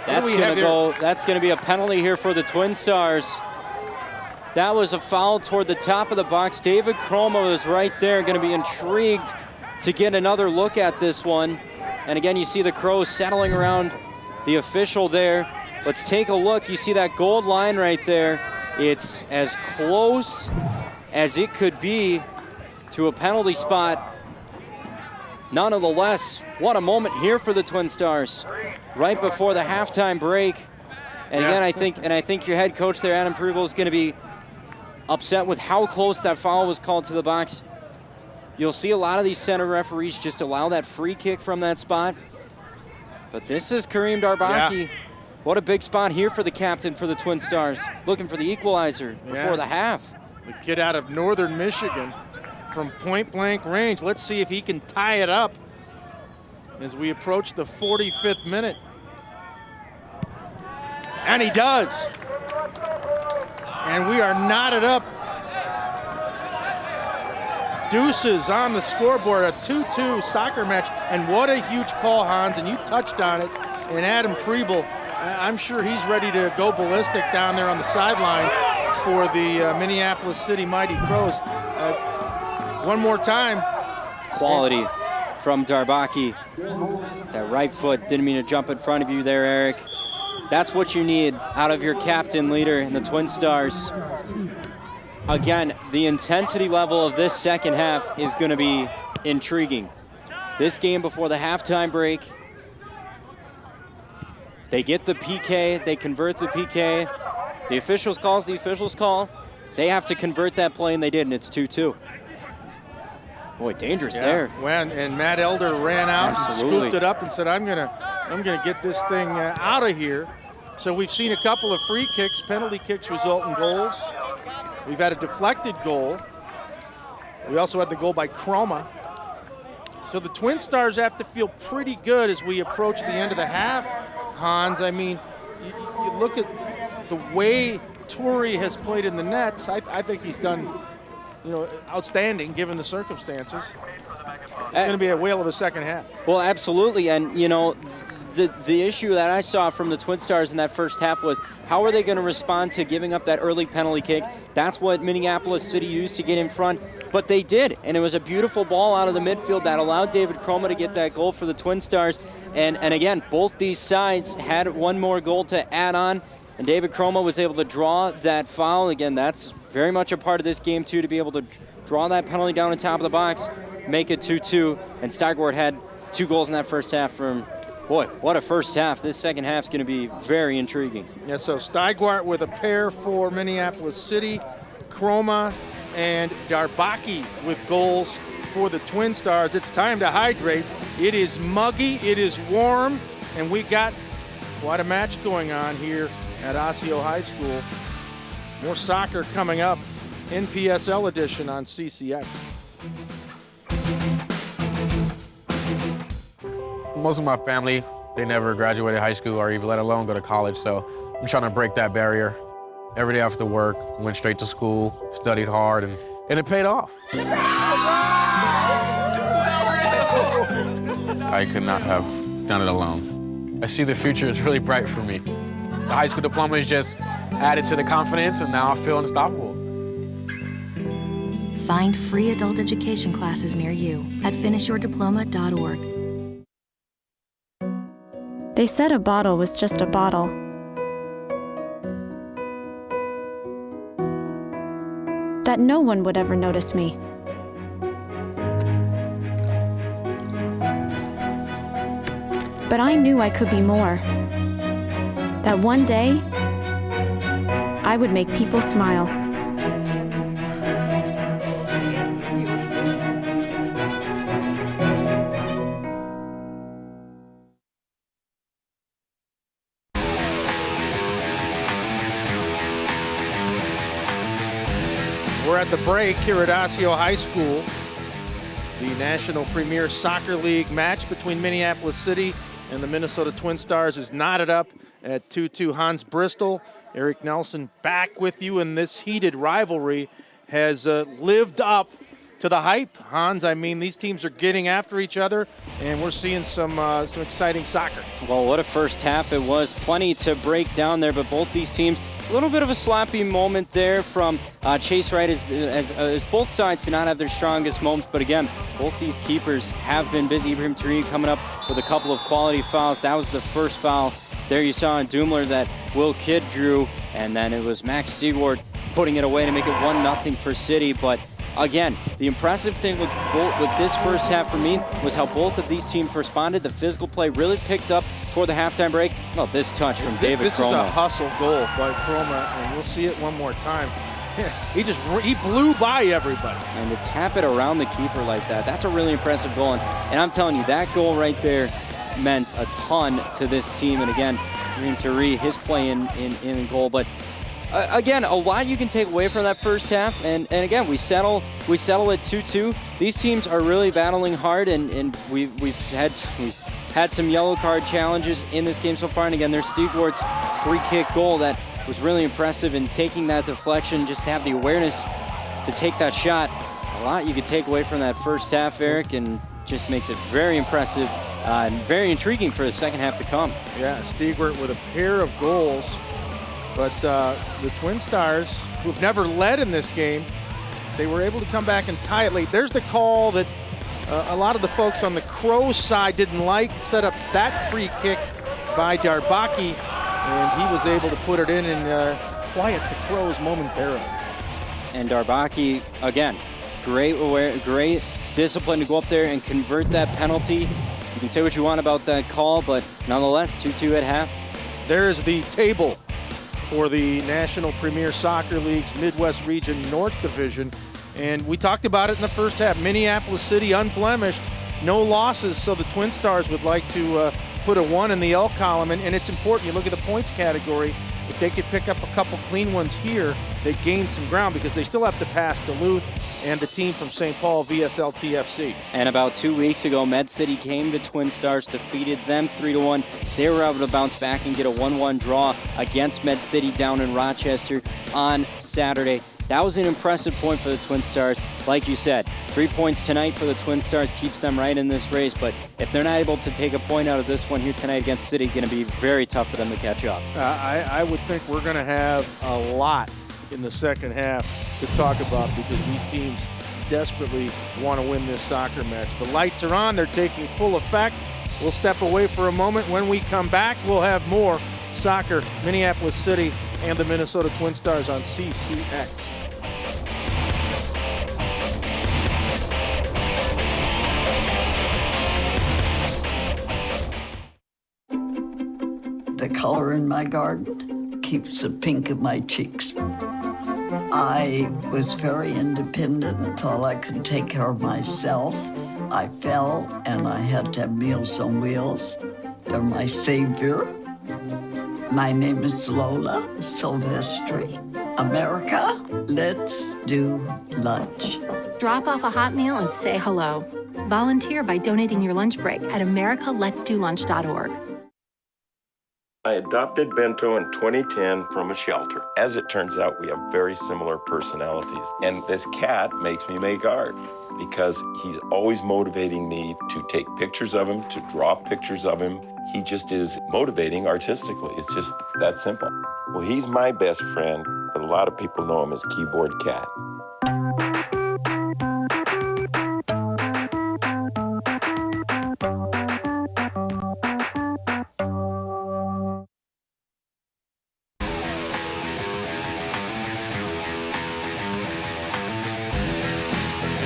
That's going to go. That's going to be a penalty here for the Twin Stars. That was a foul toward the top of the box. David Chroma was right there, going to be intrigued to get another look at this one. And again, you see the Crows settling around the official there. Let's take a look. You see that gold line right there. It's as close as it could be to a penalty spot. Nonetheless, what a moment here for the Twin Stars right before the halftime break. And again, I think your head coach there, Adam Prebel, is going to be upset with how close that foul was called to the box. You'll see a lot of these center referees just allow that free kick from that spot. But this is Kareem Darbaki. Yeah. What a big spot here for the captain for the Twin Stars, looking for the equalizer before the half. The kid out of northern Michigan from point-blank range. Let's see if he can tie it up as we approach the 45th minute. And he does. And we are knotted up. Deuces on the scoreboard, a 2-2 soccer match. And what a huge call, Hans, and you touched on it. And Adam Prebel, I'm sure he's ready to go ballistic down there on the sideline for the Minneapolis City Mighty Crows. One more time. Quality from Darbaki. That right foot, didn't mean to jump in front of you there, Eric. That's what you need out of your captain leader in the Twin Stars. Again, the intensity level of this second half is going to be intriguing. This game before the halftime break, they get the PK, they convert the PK. The officials calls the officials call. They have to convert that play, and they did, and it's 2-2. Boy, dangerous there. And Matt Elder ran out, and scooped it up, and said, "I'm gonna get this thing out of here." So we've seen a couple of free kicks, penalty kicks result in goals. We've had a deflected goal. We also had the goal by Chroma. So the Twin Stars have to feel pretty good as we approach the end of the half, Hans. I mean, you look at the way Torrey has played in the nets. I think he's done, outstanding given the circumstances. It's going to be a whale of a second half. Well, absolutely, and the issue that I saw from the Twin Stars in that first half was how are they going to respond to giving up that early penalty kick? That's what Minneapolis City used to get in front, but they did, and it was a beautiful ball out of the midfield that allowed David Chroma to get that goal for the Twin Stars. And again, both these sides had one more goal to add on, and David Chroma was able to draw that foul. Again, that's very much a part of this game, too, to be able to draw that penalty down the top of the box, make it 2-2, and Steigwart had 2 goals in that first half from, boy, what a first half. This second half's going to be very intriguing. Yeah, so Steigwart with a pair for Minneapolis City, Chroma and Darbaki with goals for the Twin Stars. It's time to hydrate. It is muggy, it is warm, and we got quite a match going on here at Osseo High School. More soccer coming up, NPSL edition on CCX. Most of my family They never graduated high school or even let alone go to college, so I'm trying to break that barrier. Every day after work, went straight to school, studied hard, and it paid off. I could not have done it alone. I see the future is really bright for me. The high school diploma is just added to the confidence, and now I feel unstoppable. Find free adult education classes near you at finishyourdiploma.org. They said a bottle was just a bottle. That no one would ever notice me. But I knew I could be more. That one day, I would make people smile. We're at the break here at Osseo High School. The National Premier Soccer League match between Minneapolis City and the Minnesota Twin Stars is knotted up at 2-2. Hans Bristol, Eric Nelson back with you, and this heated rivalry has lived up to the hype. Hans, I mean, these teams are getting after each other, and we're seeing some exciting soccer. Well, what a first half it was. Plenty to break down there, but both these teams, a little bit of a sloppy moment there from Chase Wright as both sides do not have their strongest moments. But again, both these keepers have been busy. Ibrahim Tariq coming up with a couple of quality fouls. That was the first foul there you saw in Doomler that Will Kidd drew. And then it was Max Stigwart putting it away to make it 1-0 for City. But again, the impressive thing with this first half for me was how both of these teams responded. The physical play really picked up toward the halftime break. Well, this touch from David This Croma. is a hustle goal by Croma, and we'll see it one more time. He blew by everybody. And to tap it around the keeper like that, that's a really impressive goal. And I'm telling you, that goal right there meant a ton to this team. And again, Ibrahim Tariq, his play in goal. But again, a lot you can take away from that first half, and again, we settle at 2-2. These teams are really battling hard, and we've had some yellow card challenges in this game so far. And again, there's Stigwart's free kick goal that was really impressive in taking that deflection, just to have the awareness to take that shot. A lot you could take away from that first half, Eric, and just makes it very impressive and very intriguing for the second half to come. Yeah, Stigwart with a pair of goals. But the Twin Stars, who've never led in this game, they were able to come back and tie it late. There's the call that a lot of the folks on the Crows side didn't like, set up that free kick by Darbaki, and he was able to put it in and quiet the Crows momentarily. And Darbaki, again, great discipline to go up there and convert that penalty. You can say what you want about that call, but nonetheless, 2-2 at half. There's the table for the National Premier Soccer League's Midwest Region North Division. And we talked about it in the first half. Minneapolis City unblemished, no losses, so the Twin Stars would like to put a 1 in the L column. And it's important, you look at the points category, if they could pick up a couple clean ones here, they gain some ground because they still have to pass Duluth and the team from St. Paul, VSL TFC. And about 2 weeks ago, Med City came to Twin Stars, defeated them 3-1. They were able to bounce back and get a 1-1 draw against Med City down in Rochester on Saturday. That was an impressive point for the Twin Stars. Like you said, 3 points tonight for the Twin Stars keeps them right in this race. But if they're not able to take a point out of this one here tonight against City, going to be very tough for them to catch up. I would think we're going to have a lot in the second half to talk about because these teams desperately want to win this soccer match. The lights are on. They're taking full effect. We'll step away for a moment. When we come back, we'll have more soccer, Minneapolis City and the Minnesota Twin Stars on CCX. The color in my garden keeps the pink in my cheeks. I was very independent and thought I could take care of myself. I fell and I had to have Meals on Wheels. They're my savior. My name is Lola Silvestri. America, let's do lunch. Drop off a hot meal and say hello. Volunteer by donating your lunch break at americaletsdolunch.org. I adopted Bento in 2010 from a shelter. As it turns out, we have very similar personalities. And this cat makes me make art because he's always motivating me to take pictures of him, to draw pictures of him. He just is motivating artistically. It's just that simple. Well, he's my best friend, but a lot of people know him as Keyboard Cat.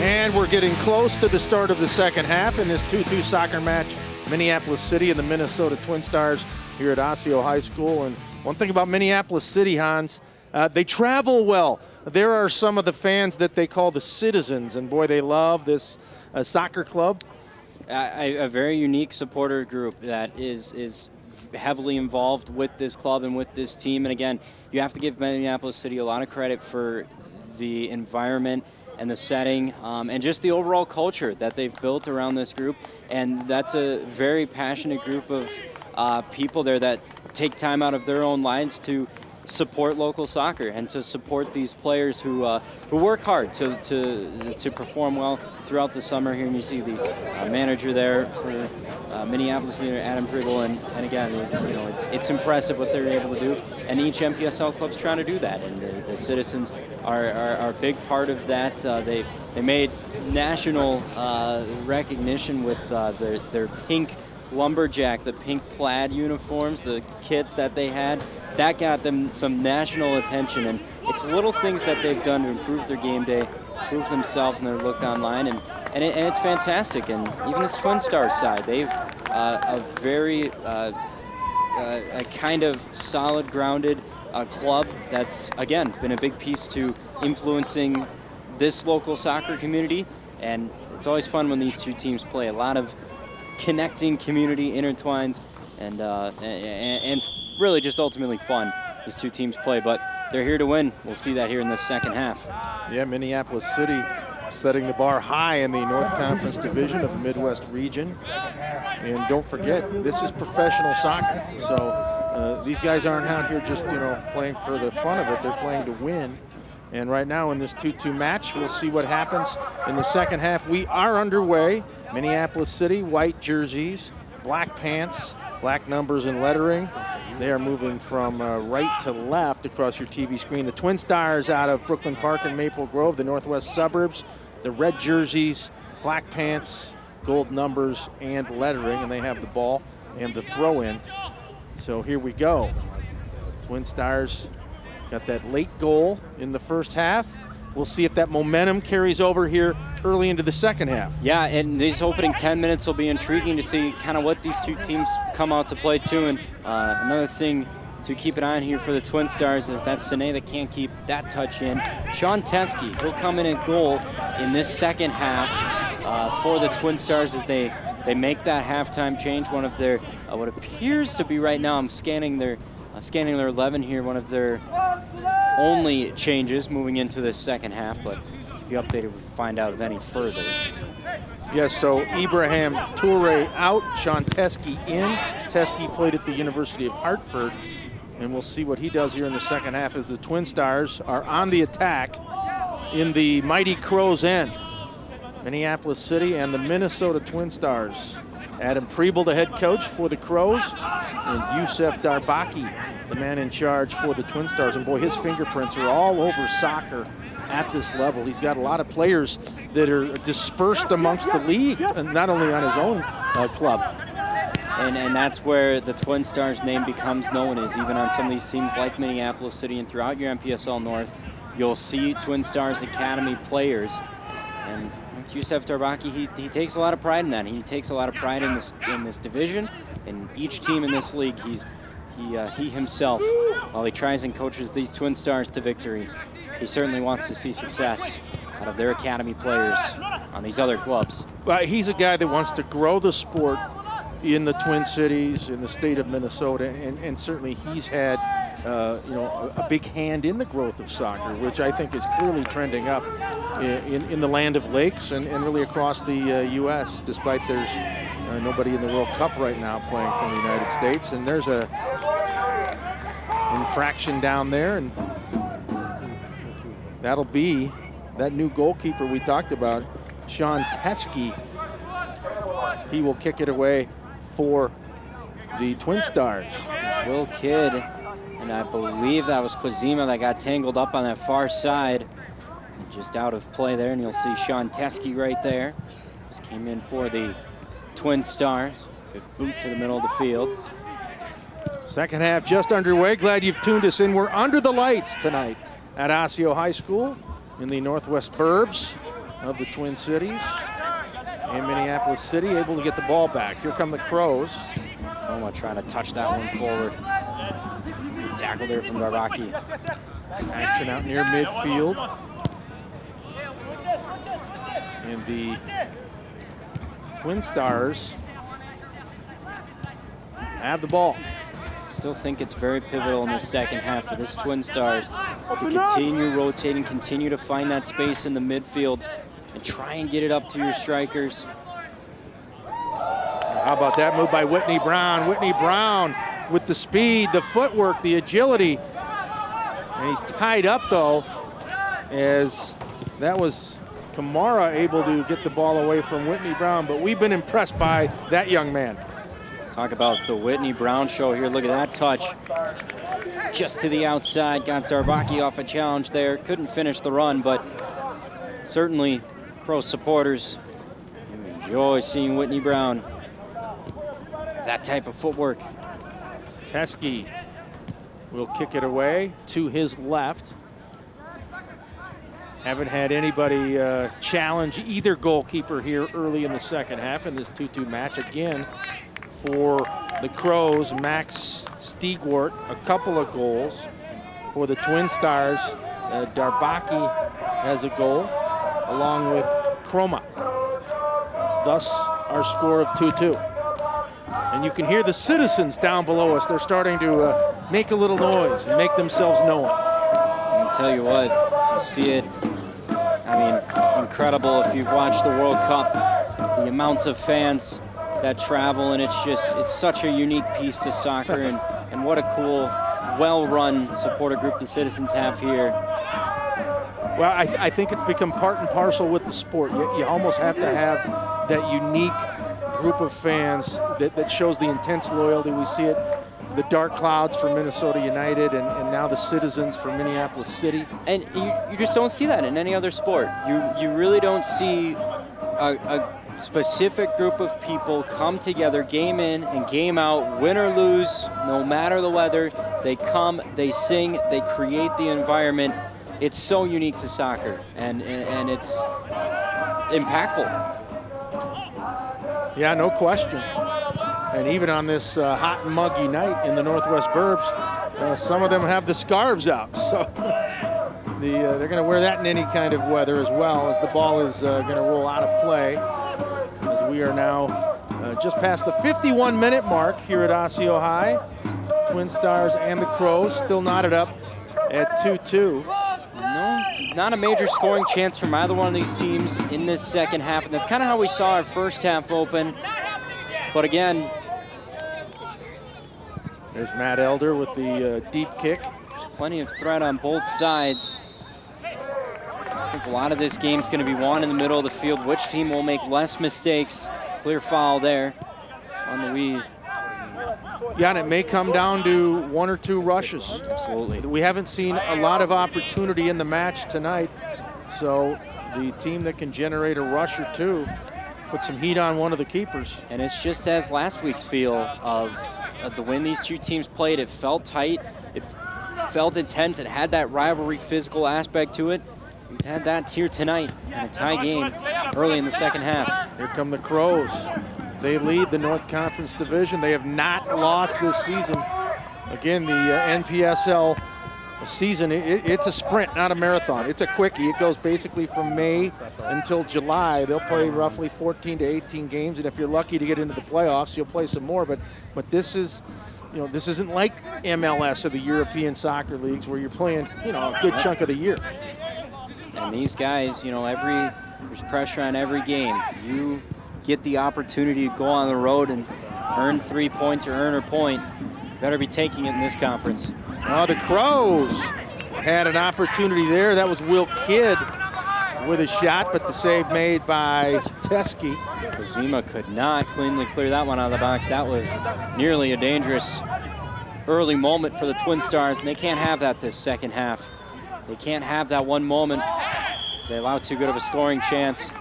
And we're getting close to the start of the second half in this 2-2 soccer match. Minneapolis City and the Minnesota Twin Stars here at Osseo High School. And one thing about Minneapolis City, Hans, they travel well. There are some of the fans that they call the citizens, and boy, they love this soccer club. A very unique supporter group that is heavily involved with this club and with this team. And again, you have to give Minneapolis City a lot of credit for the environment and the setting, and just the overall culture that they've built around this group. And that's a very passionate group of people there that take time out of their own lives to support local soccer and to support these players who work hard to perform well throughout the summer here. And you see the manager there for Minneapolis, Adam Pribble, and again, it's impressive what they're able to do. And each MPSL club's trying to do that, and the citizens are a big part of that. They made national recognition with their pink lumberjack, the pink plaid uniforms, the kits that they had. That got them some national attention, and it's little things that they've done to improve their game day, improve themselves and their look online, and it's fantastic. And even this Twin Stars side, they've a very a kind of solid, grounded club that's, again, been a big piece to influencing this local soccer community. And it's always fun when these two teams play. A lot of connecting community intertwines, and really just ultimately fun these two teams play. But they're here to win. We'll see that here in the second half. Yeah, Minneapolis City setting the bar high in the North Conference Division of the Midwest region. And don't forget, this is professional soccer. So these guys aren't out here just, playing for the fun of it. They're playing to win. And right now in this 2-2 match, we'll see what happens in the second half. We are underway. Minneapolis City, white jerseys, black pants, black numbers and lettering. They are moving from right to left across your TV screen. The Twin Stars out of Brooklyn Park and Maple Grove, the Northwest Suburbs. The red jerseys, black pants, gold numbers, and lettering, and they have the ball and the throw-in. So here we go. Twin Stars got that late goal in the first half. We'll see if that momentum carries over here early into the second half. Yeah, and these opening 10 minutes will be intriguing to see kind of what these two teams come out to play too. And another thing to keep an eye on here for the Twin Stars is that Sine that can't keep that touch in. Sean Teskey, he'll come in at goal in this second half for the Twin Stars as they make that halftime change. One of their, what appears to be right now, I'm scanning their 11 here, one of their only changes moving into the second half, but keep you updated if we find out of any further. Yes, so Ibrahim Toure out, Sean Teskey in. Teskey played at the University of Hartford, and we'll see what he does here in the second half as the Twin Stars are on the attack in the mighty Crows end. Minneapolis City and the Minnesota Twin Stars. Adam Pribble, the head coach for the Crows, and Youssef Darbaki, the man in charge for the Twin Stars. And boy, his fingerprints are all over soccer at this level. He's got a lot of players that are dispersed amongst the league, and not only on his own club. And that's where the Twin Stars name becomes known, is even on some of these teams like Minneapolis City and throughout your MPSL North, you'll see Twin Stars Academy players. And Youssef Darbaki, he takes a lot of pride in that. He takes a lot of pride in this division, and each team in this league. He himself, while he tries and coaches these Twin Stars to victory, he certainly wants to see success out of their academy players on these other clubs. Well, he's a guy that wants to grow the sport in the Twin Cities, in the state of Minnesota, and certainly he's had a big hand in the growth of soccer, which I think is clearly trending up in the land of lakes and really across the U.S., despite there's nobody in the World Cup right now playing from the United States. And there's a infraction down there, and that'll be that new goalkeeper we talked about, Sean Teskey. He will kick it away for the Twin Stars. There's Will Kidd, and I believe that was Quazima that got tangled up on that far side. Just out of play there, and you'll see Sean Teskey right there. Just came in for the Twin Stars. Good boot to the middle of the field. Second half just underway. Glad you've tuned us in. We're under the lights tonight at Osseo High School in the northwest burbs of the Twin Cities. And Minneapolis City able to get the ball back. Here come the Crows. Chroma trying to touch that one forward. Good tackle there from Darbaki. Action out near midfield. And the Twin Stars have the ball. Still think it's very pivotal in the second half for this Twin Stars to continue rotating, continue to find that space in the midfield, and try and get it up to your strikers. How about that move by Whitney Brown? Whitney Brown with the speed, the footwork, the agility. And he's tied up, though, as that was Kamara able to get the ball away from Whitney Brown. But we've been impressed by that young man. Talk about the Whitney Brown show here. Look at that touch. Just to the outside. Got Darbaki off a challenge there. Couldn't finish the run, but certainly Crow supporters enjoy seeing Whitney Brown. That type of footwork. Teskey will kick it away to his left. Haven't had anybody challenge either goalkeeper here early in the second half in this 2-2 match. Again, for the Crows, Max Stigwart, a couple of goals. For the Twin Stars, Darbaki has a goal, along with Chroma. Thus, our score of 2-2. And you can hear the citizens down below us. They're starting to make a little noise and make themselves known. I'll tell you what, you see it. I mean, incredible if you've watched the World Cup, the amounts of fans that travel, and it's such a unique piece to soccer, and what a cool, well-run supporter group the citizens have here. Well, I think it's become part and parcel with the sport. You almost have to have that unique group of fans that shows the intense loyalty. We see it, the Dark Clouds for Minnesota United, and now the Citizens for Minneapolis City. And you just don't see that in any other sport. You really don't see a specific group of people come together game in and game out, win or lose, no matter the weather. They come, they sing, they create the environment. It's so unique to soccer, and it's impactful. Yeah, no question. And even on this hot and muggy night in the northwest burbs, some of them have the scarves out. So they're going to wear that in any kind of weather as well, as the ball is going to roll out of play. As we are now just past the 51-minute mark here at Osseo High. Twin Stars and the Crows still knotted up at 2-2. No, not a major scoring chance from either one of these teams in this second half. And that's kind of how we saw our first half open. But again, there's Matt Elder with the deep kick. There's plenty of threat on both sides. I think a lot of this game's going to be won in the middle of the field. Which team will make less mistakes? Clear foul there on Louise. Yeah, and it may come down to one or two rushes. Absolutely. We haven't seen a lot of opportunity in the match tonight, so the team that can generate a rush or two put some heat on one of the keepers. And it's just as last week's feel of the way these two teams played. It felt tight. It felt intense. It had that rivalry physical aspect to it. We've had that here tonight in a tie game early in the second half. Here come the Crows. They lead the North Conference Division. They have not lost this season. Again, the NPSL season, it's a sprint, not a marathon. It's a quickie. It goes basically from May until July. They'll play roughly 14 to 18 games, and if you're lucky to get into the playoffs, you'll play some more. But this is, this isn't like MLS or the European soccer leagues where you're playing, a good chunk of the year. And these guys, there's pressure on every game. You get the opportunity to go on the road and earn 3 points or earn a point. Better be taking it in this conference. Oh, the Crows had an opportunity there. That was Will Kidd with a shot, but the save made by Teske. Kozima could not cleanly clear that one out of the box. That was nearly a dangerous early moment for the Twin Stars, and they can't have that this second half. They can't have that one moment. They allow too good of a scoring chance. So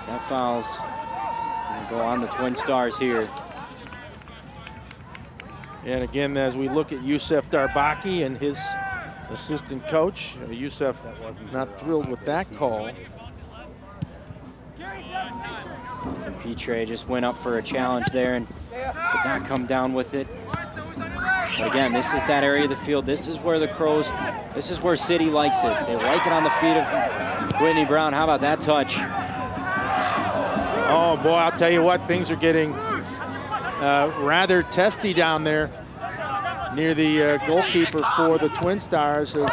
that foul's gonna go on the Twin Stars here. And again, as we look at Yusef Darbaki and his assistant coach, Yusef not thrilled with that call. Ethan Petre just went up for a challenge there and could not come down with it. But again, this is that area of the field. This is where the Crows, this is where City likes it. They like it on the feet of Whitney Brown. How about that touch? Oh boy, I'll tell you what, things are getting rather testy down there near the goalkeeper for the Twin Stars, as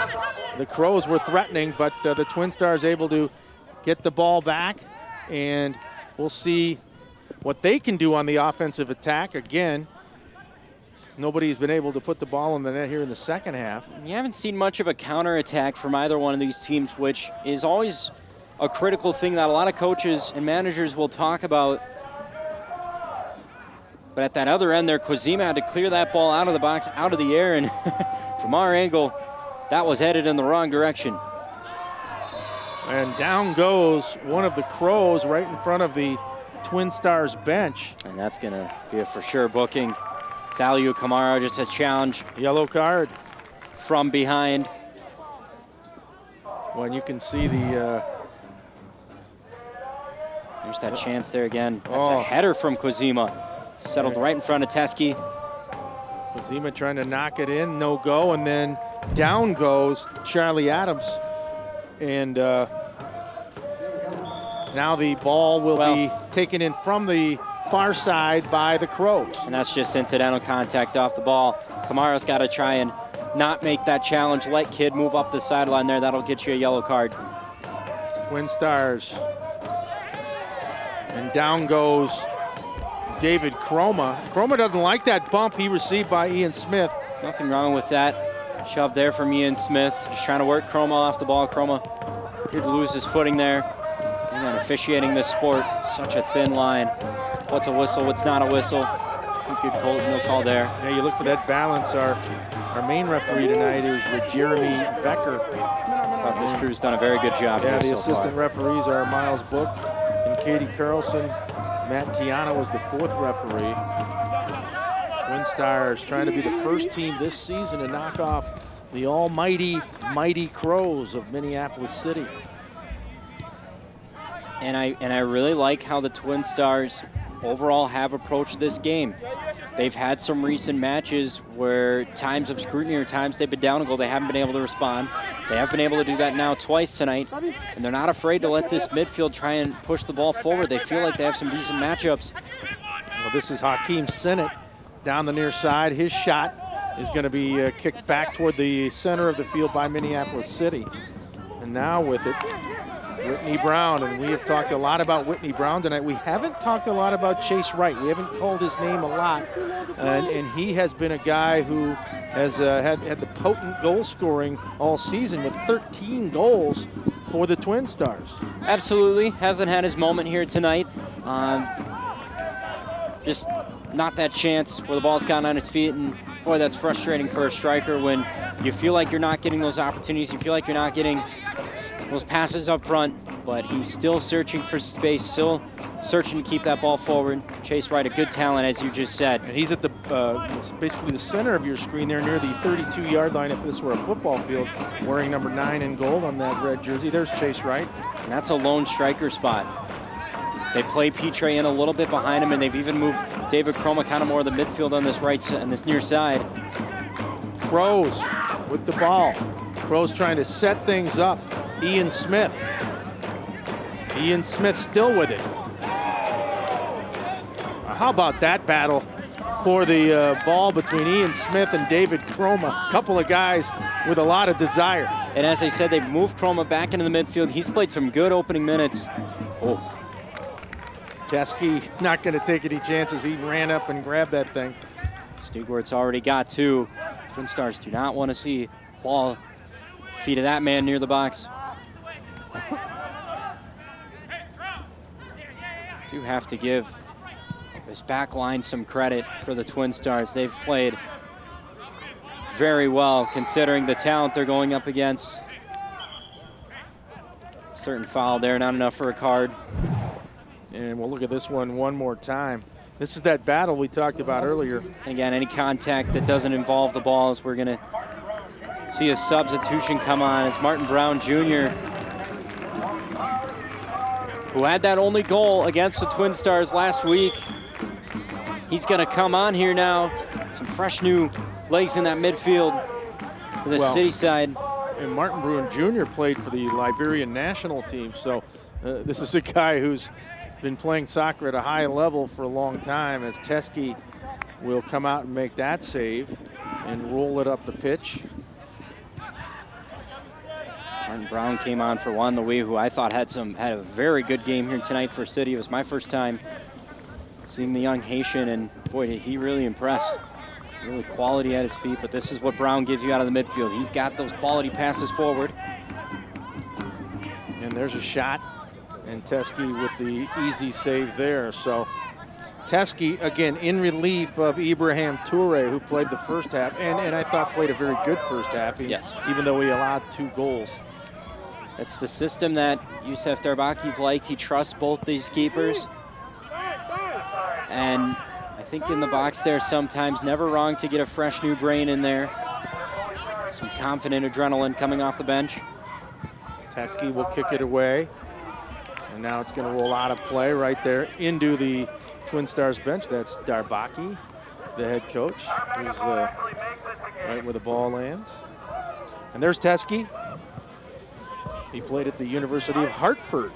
the Crows were threatening, but the Twin Stars able to get the ball back, and we'll see what they can do on the offensive attack. Again, nobody's been able to put the ball in the net here in the second half. You haven't seen much of a counterattack from either one of these teams, which is always a critical thing that a lot of coaches and managers will talk about. But at that other end there, Kozima had to clear that ball out of the box, out of the air, and from our angle, that was headed in the wrong direction. And down goes one of the Crows right in front of the Twin Stars bench. And that's gonna be a for sure booking. It's Aliu Kamara, just a challenge. Yellow card. From behind. When you can see the... There's that chance there again. That's a header from Kozima. Settled right in front of Teske. Kozima trying to knock it in, no go, and then down goes Charlie Adams. And now the ball will be taken in from the far side by the Crows. And that's just incidental contact off the ball. Kamara's got to try and not make that challenge. Let Kidd move up the sideline there. That'll get you a yellow card. Twin Stars. And down goes David Chroma. Chroma doesn't like that bump he received by Ian Smith. Nothing wrong with that. Shove there from Ian Smith. Just trying to work Chroma off the ball. Chroma appeared to lose his footing there. And then officiating this sport, such a thin line. What's a whistle, what's not a whistle? Good call, no call there. Yeah, you look for that balance. Our main referee tonight is Jeremy Becker. I thought this crew's done a very good job. Yeah, the so assistant far. referees are Miles Book and Katie Carlson. Matt Tiana was the fourth referee. Twin Stars trying to be the first team this season to knock off the almighty, mighty Crows of Minneapolis City. And I really like how the Twin Stars overall have approached this game. They've had some recent matches where times of scrutiny or times they've been down a goal, they haven't been able to respond. They have been able to do that now twice tonight, and they're not afraid to let this midfield try and push the ball forward. They feel like they have some decent matchups. Well, this is Hakeem Sinnott down the near side. His shot is going to be kicked back toward the center of the field by Minneapolis City. And now with it, Whitney Brown, and we have talked a lot about Whitney Brown tonight. We haven't talked a lot about Chase Wright. We haven't called his name a lot, and he has been a guy who has had the potent goal scoring all season with 13 goals for the Twin Stars. Absolutely, hasn't had his moment here tonight. Just not that chance where the ball's gotten on his feet, and boy, that's frustrating for a striker when you feel like you're not getting those opportunities, you feel like you're not getting those passes up front, but he's still searching for space, still searching to keep that ball forward. Chase Wright, a good talent, as you just said. And he's at the basically the center of your screen there near the 32-yard line if this were a football field, wearing number 9 in gold on that red jersey. There's Chase Wright. And that's a lone striker spot. They play Petre in a little bit behind him, and they've even moved David Chroma kind of more of the midfield on this right side, on this near side. Crows with the ball. Crows trying to set things up. Ian Smith. Ian Smith still with it. How about that battle for the ball between Ian Smith and David Chroma? A couple of guys with a lot of desire. And as I said, they've moved Chroma back into the midfield. He's played some good opening minutes. Oh. Teske not going to take any chances. He ran up and grabbed that thing. Stigwart's already got 2. Twin Stars do not want to see ball feet of that man near the box. Do have to give this back line some credit for the Twin Stars. They've played very well considering the talent they're going up against. Certain foul there, not enough for a card. And we'll look at this one more time. This is that battle we talked about earlier. And again, any contact that doesn't involve the balls, we're going to see a substitution come on. It's Martin Brown Jr., who had that only goal against the Twin Stars last week. He's going to come on here now. Some fresh new legs in that midfield for the city side. And Martin Bruin Jr. played for the Liberian national team, so this is a guy who's been playing soccer at a high level for a long time, as Teskey will come out and make that save and roll it up the pitch. Martin Brown came on for Juan Louis, who I thought had a very good game here tonight for City. It was my first time seeing the young Haitian, and boy, did he really impressed. Really quality at his feet, but this is what Brown gives you out of the midfield. He's got those quality passes forward. And there's a shot, and Teskey with the easy save there. So Teskey, again, in relief of Ibrahim Toure, who played the first half, and I thought played a very good first half, even though he allowed 2 goals. That's the system that Youssef Darbaki's liked. He trusts both these keepers. And I think in the box there sometimes, never wrong to get a fresh new brain in there. Some confident adrenaline coming off the bench. Teskey will kick it away. And now it's going to roll out of play right there into the Twin Stars bench. That's Darbaki, the head coach, who's right where the ball lands. And there's Teskey. He played at the University of Hartford,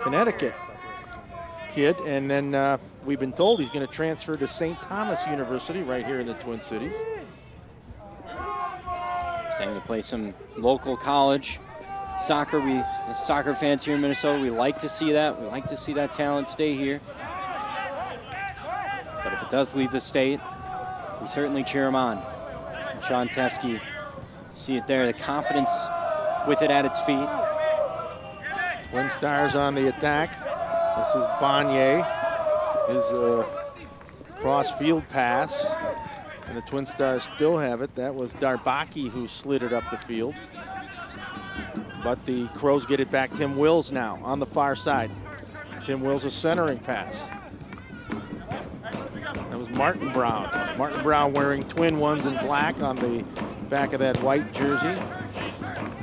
Connecticut kid. And then we've been told he's going to transfer to St. Thomas University right here in the Twin Cities. Starting to play some local college soccer. We, as soccer fans here in Minnesota, we like to see that. We like to see that talent stay here. But if it does leave the state, we certainly cheer him on. And Sean Teskey, see it there, the confidence with it at its feet. Twin Stars on the attack. This is Bonnier, his cross field pass. And the Twin Stars still have it. That was Darbaki who slid it up the field. But the Crows get it back. Tim Wills now on the far side. Tim Wills, a centering pass. That was Martin Brown. Martin Brown wearing twin ones in black on the back of that white jersey.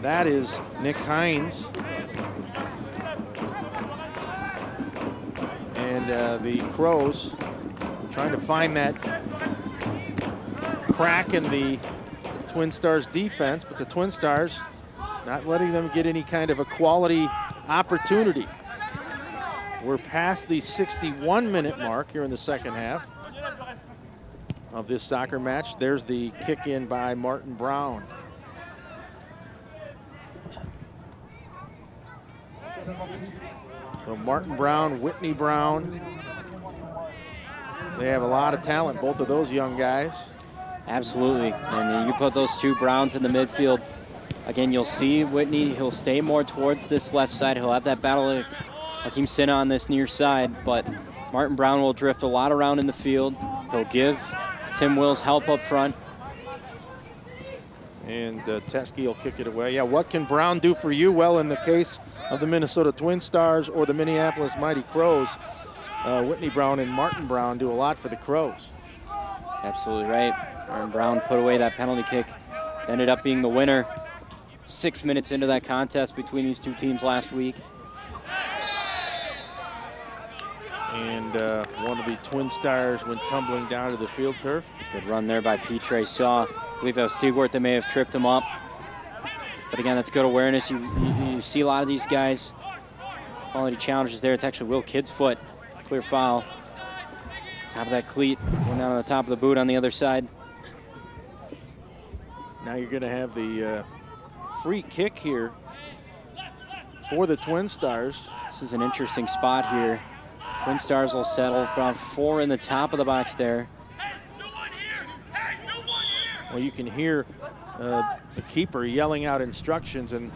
That is Nick Hines. And the Crows trying to find that crack in the Twin Stars defense, but the Twin Stars not letting them get any kind of a quality opportunity. We're past the 61-minute mark here in the second half of this soccer match. There's the kick in by Martin Brown. So Martin Brown, Whitney Brown, they have a lot of talent, both of those young guys. Absolutely, and you put those 2 Browns in the midfield. Again, you'll see Whitney, he'll stay more towards this left side. He'll have that battle of Hakeem Sinna on this near side, but Martin Brown will drift a lot around in the field. He'll give Tim Wills help up front. And Teskey will kick it away. Yeah, what can Brown do for you? Well, in the case of the Minnesota Twin Stars or the Minneapolis Mighty Crows, Whitney Brown and Martin Brown do a lot for the Crows. That's absolutely right. Martin Brown put away that penalty kick. Ended up being the winner 6 minutes into that contest between these 2 teams last week. And one of the Twin Stars went tumbling down to the field turf. Good run there by Petre Saw. I believe that was Stigwart that may have tripped him up. But again, that's good awareness. You see a lot of these guys, quality challenges there. It's actually Will Kidd's foot. Clear foul. Top of that cleat, going down on the top of the boot on the other side. Now you're going to have the free kick here for the Twin Stars. This is an interesting spot here. Twin Stars will settle around 4 in the top of the box there. Well, you can hear the keeper yelling out instructions, and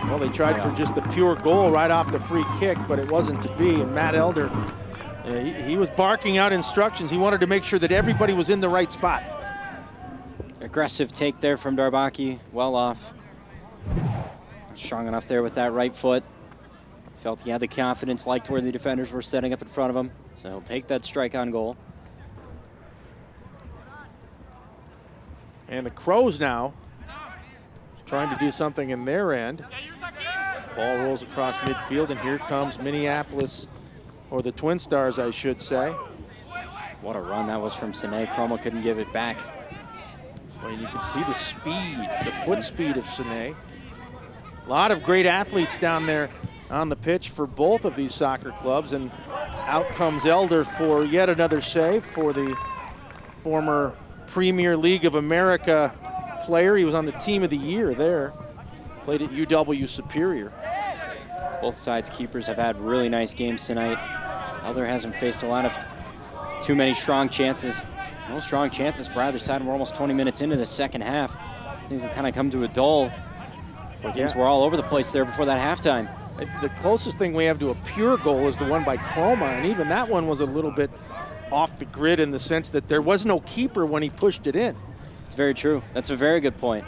well, they tried for just the pure goal right off the free kick, but it wasn't to be. And Matt Elder, he was barking out instructions. He wanted to make sure that everybody was in the right spot. Aggressive take there from Darbaki, well off. Strong enough there with that right foot. Felt he had the confidence, liked where the defenders were setting up in front of him, so he'll take that strike on goal. And the Crows now trying to do something in their end. Ball rolls across midfield, and here comes Minneapolis, or the Twin Stars, I should say. What a run that was from Sine. Chroma couldn't give it back. Well, and you can see the speed, the foot speed of Sine. A lot of great athletes down there on the pitch for both of these soccer clubs, and out comes Elder for yet another save for the former Premier League of America player. He was on the team of the year there. Played at UW Superior. Both sides' keepers have had really nice games tonight. Elder hasn't faced a lot of too many strong chances. No strong chances for either side. We're almost 20 minutes into the second half. Things have kind of come to a dull. Things were all over the place there before that halftime. The closest thing we have to a pure goal is the one by Chroma, and even that one was a little bit off the grid in the sense that there was no keeper when he pushed it in. It's very true. That's a very good point.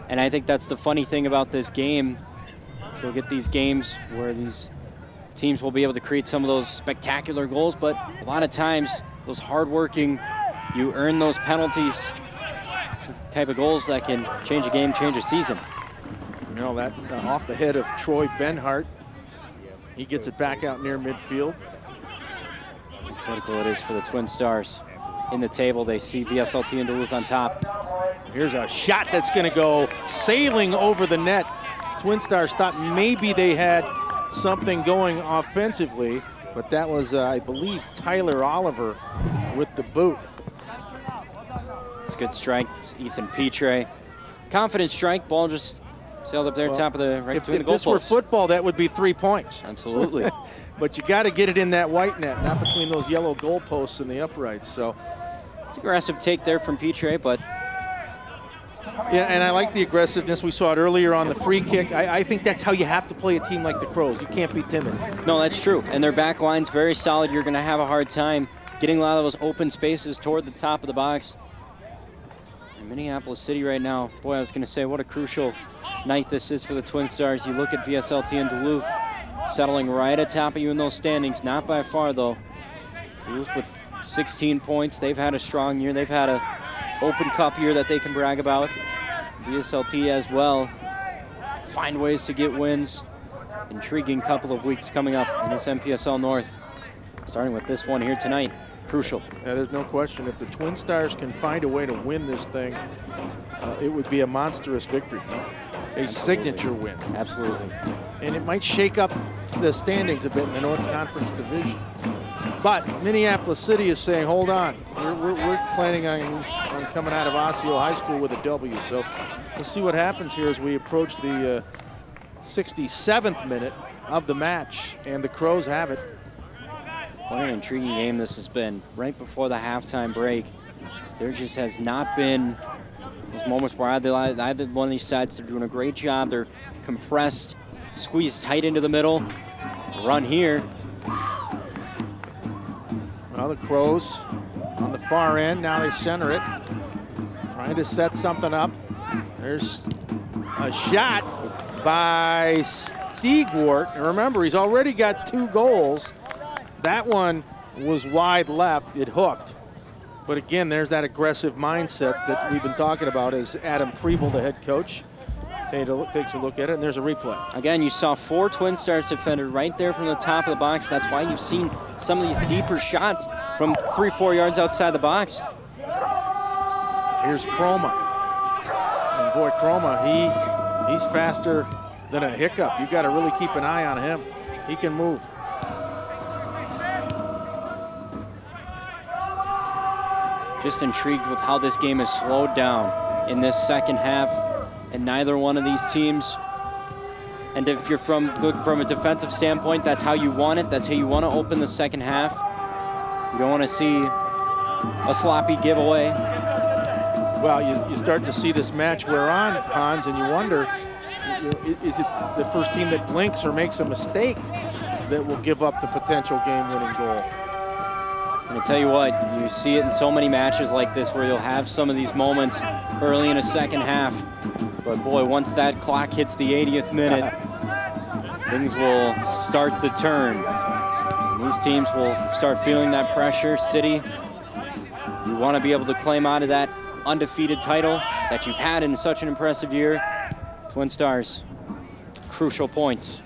And I think that's the funny thing about this game. So we'll get these games where these teams will be able to create some of those spectacular goals, but a lot of times those hardworking, you earn those penalties, the type of goals that can change a game, change a season. You know, that off the head of Troy Benhart. He gets it back out near midfield. Critical it is for the Twin Stars. In the table, they see VSLT and Duluth on top. Here's a shot that's going to go sailing over the net. Twin Stars thought maybe they had something going offensively, but that was, I believe, Tyler Oliver with the boot. It's a good strike. It's Ethan Petre. Confident strike. Ball just sailed up there, top of the right between the goalposts. If this were football, that would be 3 points. Absolutely. But you got to get it in that white net, not between those yellow goalposts and the uprights. So it's an aggressive take there from Petre, but yeah, and I like the aggressiveness. We saw it earlier on the free kick. I think that's how you have to play a team like the Crows. You can't be timid. No, that's true. And their back line's very solid. You're going to have a hard time getting a lot of those open spaces toward the top of the box. In Minneapolis City right now, boy, I was going to say what a crucial night this is for the Twin Stars. You look at VSLT and Duluth settling right atop of you in those standings. Not by far, though. Duluth with 16 points. They've had a strong year. They've had a Open Cup year that they can brag about. VSLT as well. Find ways to get wins. Intriguing couple of weeks coming up in this MPSL North. Starting with this one here tonight. Crucial. Yeah, there's no question. If the Twin Stars can find a way to win this thing, it would be a monstrous victory. A signature win. Absolutely. And it might shake up the standings a bit in the North Conference Division. But Minneapolis City is saying, hold on. We're planning on coming out of Osseo High School with a W. So we'll see what happens here as we approach the 67th minute of the match. And the Crows have it. What an intriguing game this has been. Right before the halftime break, there just has not been those moments where either one of these sides, they're doing a great job. They're compressed, squeezed tight into the middle. Run here. Well, the Crows on the far end. Now they center it. Trying to set something up. There's a shot by Stigwart. And remember, he's already got 2 goals. That one was wide left. It hooked. But again, there's that aggressive mindset that we've been talking about as Adam Preble, the head coach, takes a look at it, and there's a replay. Again, you saw 4 Twin Stars defenders right there from the top of the box. That's why you've seen some of these deeper shots from 3-4 yards outside the box. Here's Chroma. And boy, Chroma, he's faster than a hiccup. You've got to really keep an eye on him. He can move. Just intrigued with how this game has slowed down in this second half, and neither one of these teams. And if you're from a defensive standpoint, that's how you want it. That's how you want to open the second half. You don't want to see a sloppy giveaway. Well, you start to see this match wear on, Hans, and you wonder, is it the first team that blinks or makes a mistake that will give up the potential game-winning goal? I'm going to tell you what, you see it in so many matches like this where you'll have some of these moments early in a second half. But boy, once that clock hits the 80th minute, things will start to turn. And these teams will start feeling that pressure. City, you want to be able to claim out of that undefeated title that you've had in such an impressive year. Twin Stars, crucial points.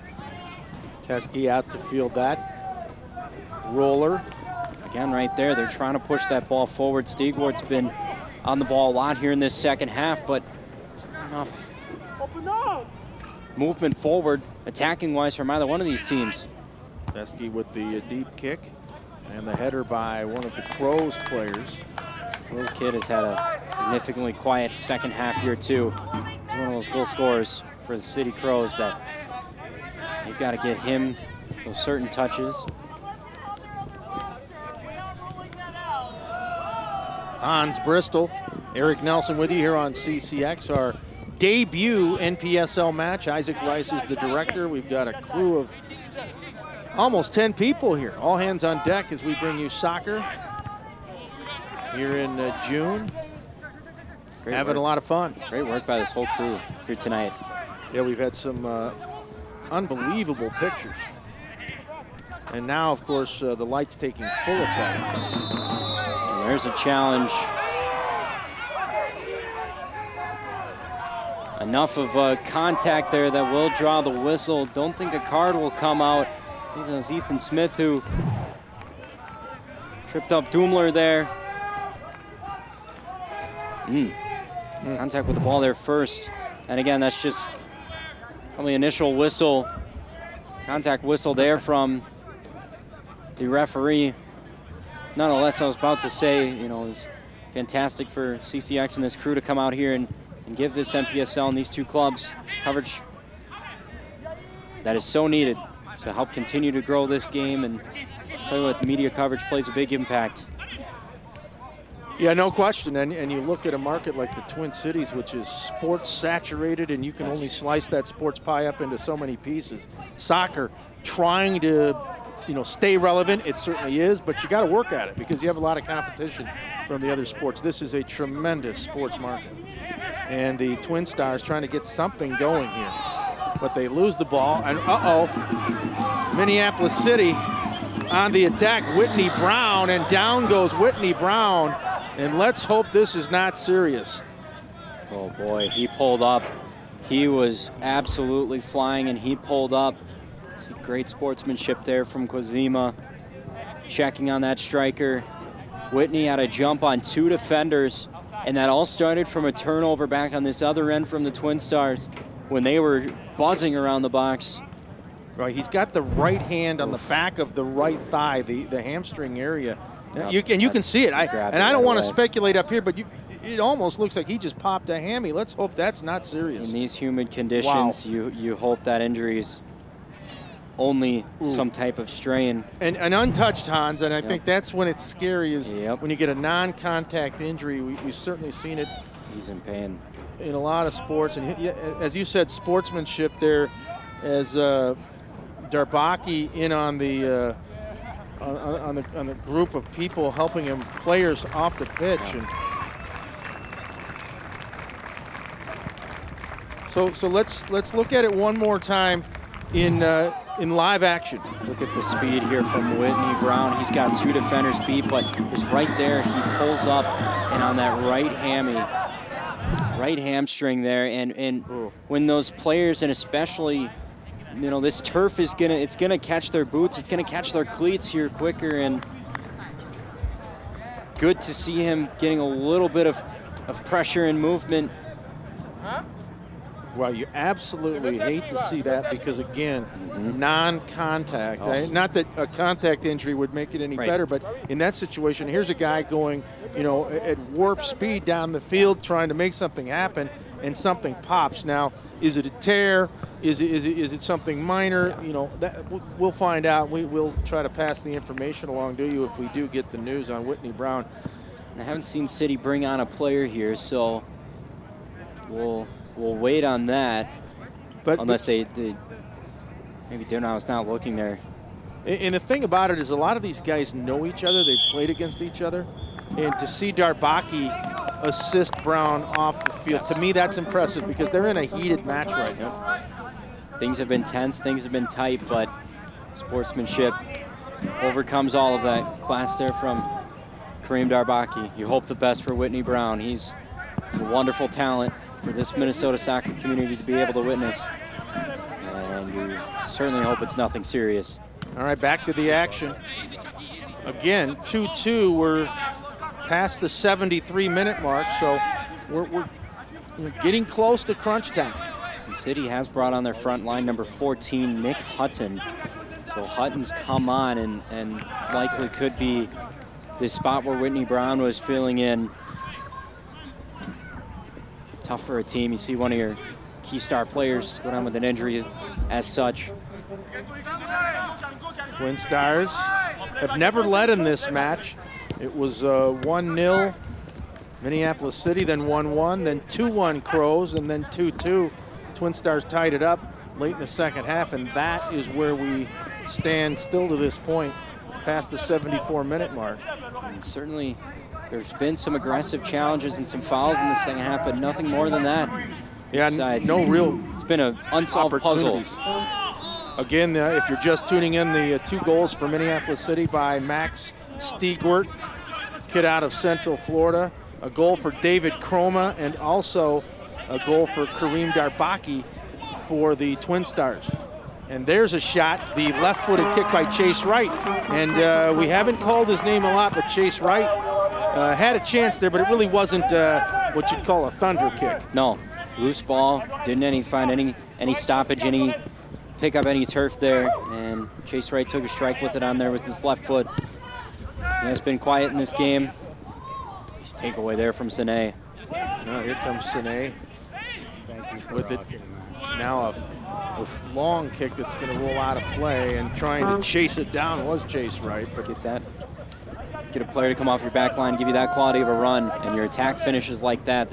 Teskey out to field that. Roller. Again, right there, they're trying to push that ball forward. Stigwart's been on the ball a lot here in this second half, but there's not enough movement forward, attacking-wise, from either one of these teams. Teskey with the deep kick and the header by one of the Crows players. Little kid has had a significantly quiet second half here, too. He's one of those goal scorers for the City Crows that they've got to get him those certain touches. Hans Bristol, Eric Nelson with you here on CCX, our debut NPSL match. Isaac Rice is the director. We've got a crew of almost 10 people here. All hands on deck as we bring you soccer here in June. Having a lot of fun. Great work by this whole crew here tonight. Yeah, we've had some unbelievable pictures. And now, of course, the light's taking full effect. There's a challenge. Enough of contact there that will draw the whistle. Don't think a card will come out. I think it was Ethan Smith who tripped up Doomler there. Contact with the ball there first. And again, that's just probably initial whistle. Contact whistle there from the referee. Nonetheless, I was about to say, you know, it's fantastic for CCX and this crew to come out here and give this NPSL and these two clubs coverage that is so needed to help continue to grow this game. And I'll tell you what, the media coverage plays a big impact. Yeah, no question. And you look at a market like the Twin Cities, which is sports saturated, and you can only slice that sports pie up into so many pieces. Soccer, trying to stay relevant, it certainly is, but you got to work at it because you have a lot of competition from the other sports. This is a tremendous sports market. And the Twin Stars trying to get something going here. But they lose the ball, and Minneapolis City on the attack. Whitney Brown, and down goes Whitney Brown. And let's hope this is not serious. Oh boy, he pulled up. He was absolutely flying, and he pulled up. Great sportsmanship there from Kwazima, checking on that striker. Whitney had a jump on two defenders, and that all started from a turnover back on this other end from the Twin Stars when they were buzzing around the box. Right, he's got the right hand on the back of the right thigh, the hamstring area. You can see it. I don't want to speculate up here, but it almost looks like he just popped a hammy. Let's hope that's not serious. In these humid conditions, you hope that injury is only some type of strain. And untouched, Hans, and I think that's when it's scary is when you get a non-contact injury. We've certainly seen it. He's in pain. In a lot of sports. And as you said, sportsmanship there as Darbaki in on the on the group of people helping him, players off the pitch. And so let's look at it one more time in live action. Look at the speed here from Whitney Brown. He's got two defenders beat, but it's right there. He pulls up, and on that right hamstring there, and when those players, and especially, this turf is gonna catch their boots. It's gonna catch their cleats here quicker, and good to see him getting a little bit of pressure and movement. Well, you absolutely hate to see that because, again, non-contact. Not that a contact injury would make it any better, but in that situation, here's a guy going, at warp speed down the field trying to make something happen, and something pops. Now, is it a tear? Is it something minor? That we'll find out. We'll try to pass the information along to you if we do get the news on Whitney Brown. I haven't seen City bring on a player here, so we'll wait on that. But unless they maybe Donow's not looking there. And the thing about it is a lot of these guys know each other. They've played against each other. And to see Darbaki assist Brown off the field, to me that's impressive because they're in a heated match right now. Things have been tense, things have been tight, but sportsmanship overcomes all of that. Class there from Kareem Darbaki. You hope the best for Whitney Brown. He's a wonderful talent for this Minnesota soccer community to be able to witness. And you certainly hope it's nothing serious. All right, back to the action. Again, 2-2. We're past the 73-minute mark, so we're getting close to crunch time. And City has brought on their front line, number 14, Nick Hutton. So Hutton's come on and likely could be the spot where Whitney Brown was filling in. Tough for a team. You see one of your key star players go down with an injury as such. Twin Stars have never led in this match. It was 1-0 Minneapolis City, then 1-1, then 2-1 Crows, and then 2-2. Twin Stars tied it up late in the second half, and that is where we stand still to this point, past the 74-minute mark. And certainly there's been some aggressive challenges and some fouls in the second half, but nothing more than that. Yeah, Besides, no real it's been an unsolved puzzle. Again, if you're just tuning in, the 2 goals for Minneapolis City by Max Stiegwart, kid out of Central Florida. A goal for David Chroma, and also a goal for Kareem Darbaki for the Twin Stars. And there's a shot, the left-footed kick by Chase Wright. And we haven't called his name a lot, but Chase Wright had a chance there, but it really wasn't what you'd call a thunder kick. No, loose ball, didn't find any stoppage, any pick up any turf there, and Chase Wright took a strike with it on there with his left foot. He has been quiet in this game. Nice takeaway there from Sine. Now here comes Sine with it. Now a long kick that's going to roll out of play, and trying to chase it down was Chase Wright. But get a player to come off your back line, give you that quality of a run, and your attack finishes like that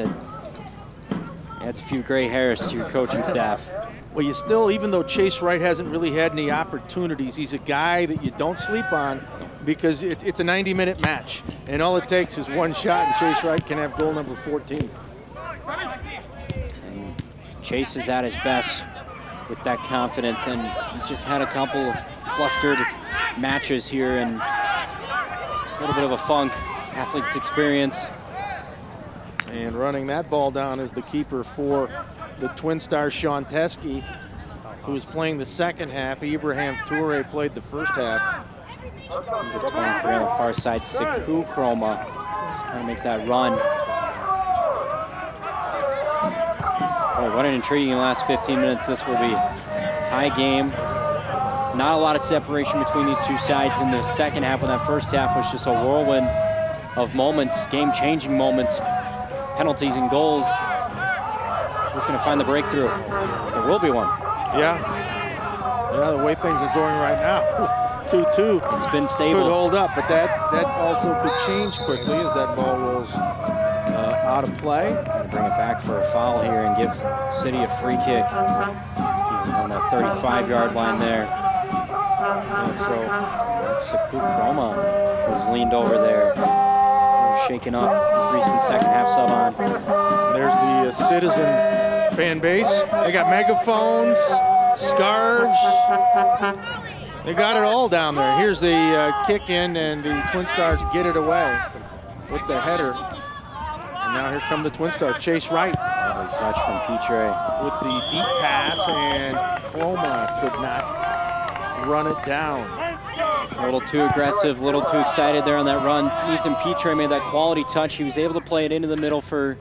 adds a few gray hairs to your coaching staff. Well, you still, even though Chase Wright hasn't really had any opportunities, he's a guy that you don't sleep on because it's a 90-minute match. And all it takes is one shot, and Chase Wright can have goal number 14. And Chase is at his best with that confidence, and he's just had a couple of flustered matches here, and just a little bit of a funk, athlete's experience. And running that ball down is the keeper for the Twin Stars, Sean Teskey, who was playing the second half. Ibrahim Toure played the first half. Number 23 on the far side, Sekou Chroma, trying to make that run. Boy, what an intriguing last 15 minutes this will be. Tie game. Not a lot of separation between these two sides in the second half, when that first half was just a whirlwind of moments, game-changing moments, penalties and goals. Who's going to find the breakthrough? If there will be one. Yeah, the way things are going right now, 2-2. It's been stable. Could hold up, but that also could change quickly as that ball rolls out of play. Gonna bring it back for a foul here and give City a free kick. On that 35-yard line there. And so that's Sekou Chroma, who's leaned over there, shaking up his recent second half sub on. There's the Citizen fan base. They got megaphones, scarves. They got it all down there. Here's the kick in, and the Twin Stars get it away with the header. And now here come the Twin Stars. Chase Wright. Lovely touch from Pitre with the deep pass, and Chroma could not run it down. It's a little too aggressive, a little too excited there on that run. Ethan Pitre made that quality touch. He was able to play it into the middle for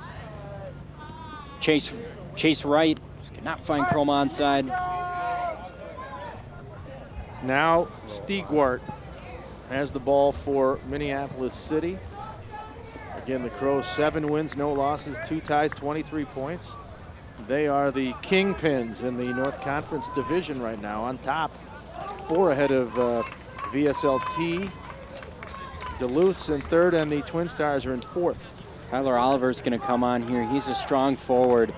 Chase Wright. Just could not find Chroma onside. Now Stiegwart has the ball for Minneapolis City. Again, the Crows 7 wins, no losses, 2 ties, 23 points. They are the kingpins in the North Conference division right now, on top, 4 ahead of VSLT, Duluth's in third, and the Twin Stars are in fourth. Tyler Oliver's going to come on here. He's a strong forward.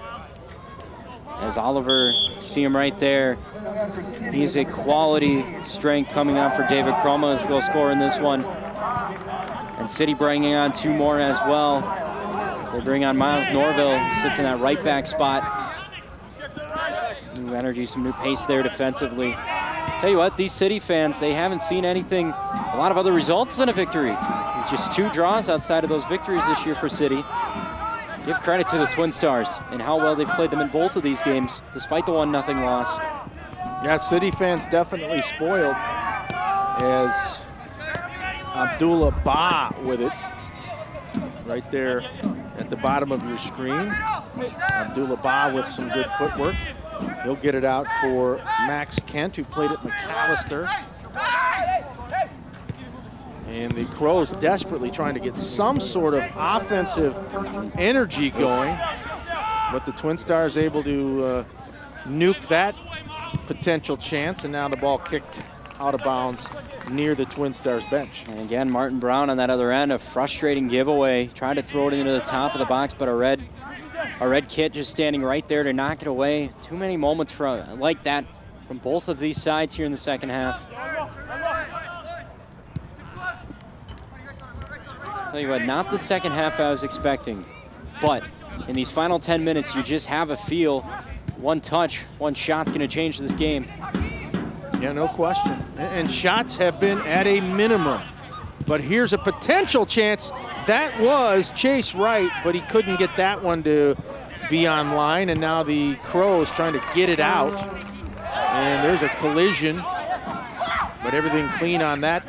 As Oliver, see him right there. He's a quality strength coming on for David Croma as goal scorer in this one. And City bringing on 2 more as well. They bring on Miles Norville, who sits in that right back spot. New energy, some new pace there defensively. Tell you what, these City fans, they haven't seen anything, a lot of other results than a victory. It's just 2 draws outside of those victories this year for City. Give credit to the Twin Stars and how well they've played them in both of these games, despite the 1-0 loss. Yeah, City fans definitely spoiled as Abdullah Ba with it right there at the bottom of your screen. Abdullah Ba with some good footwork. He'll get it out for Max Kent, who played at McAllister. And the Crows desperately trying to get some sort of offensive energy going. But the Twin Stars able to nuke that potential chance, and now the ball kicked out of bounds near the Twin Stars bench. And again, Martin Brown on that other end, a frustrating giveaway. Tried to throw it into the top of the box, but a red kit just standing right there to knock it away. Too many moments like that from both of these sides here in the second half. Tell you what, not the second half I was expecting, but in these final 10 minutes, you just have a feel. One touch, one shot's going to change this game. Yeah, no question. And shots have been at a minimum. But here's a potential chance. That was Chase Wright, but he couldn't get that one to be on line. And now the Crows trying to get it out. And there's a collision, but everything clean on that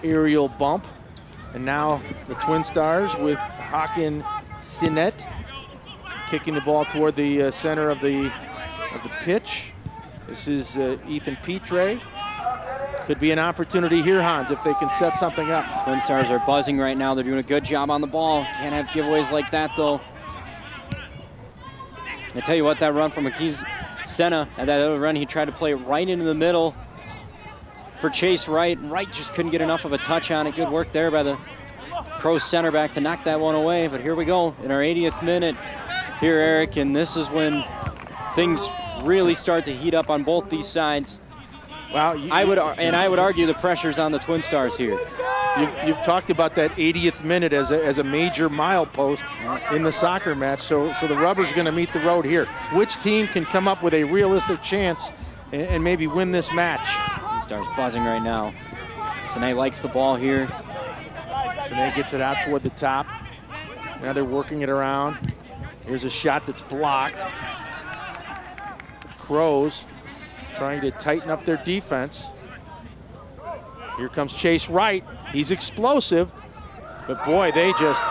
aerial bump. And now the Twin Stars with Hakan Sinet kicking the ball toward the center of the pitch. This is Ethan Petre. Could be an opportunity here, Hans, if they can set something up. Twin Stars are buzzing right now. They're doing a good job on the ball. Can't have giveaways like that, though. I tell you what, that run from Akiz Senna, and that other run, he tried to play right into the middle for Chase Wright. Wright just couldn't get enough of a touch on it. Good work there by the Crows center back to knock that one away. But here we go in our 80th minute here, Eric, and this is when things really start to heat up on both these sides. Well, I would argue the pressure's on the Twin Stars here. You've talked about that 80th minute as a major milepost in the soccer match. So the rubber's going to meet the road here. Which team can come up with a realistic chance and maybe win this match? Twin Stars buzzing right now. Sine likes the ball here. Sine gets it out toward the top. Now they're working it around. Here's a shot that's blocked. Crows trying to tighten up their defense. Here comes Chase Wright. He's explosive, but boy, they just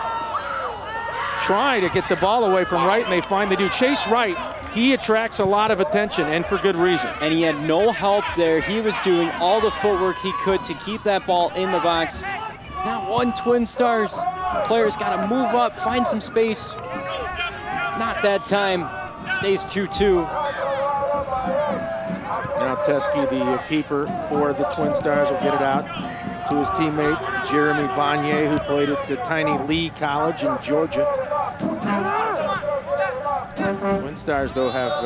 try to get the ball away from Wright, and they find they do. Chase Wright, he attracts a lot of attention, and for good reason. And he had no help there. He was doing all the footwork he could to keep that ball in the box. Not one Twin Stars player's got to move up, find some space. Not that time. Stays 2-2. Now Teskey, the keeper for the Twin Stars, will get it out to his teammate, Jeremy Bonnier, who played at the Tiny Lee College in Georgia. Twin Stars, though, have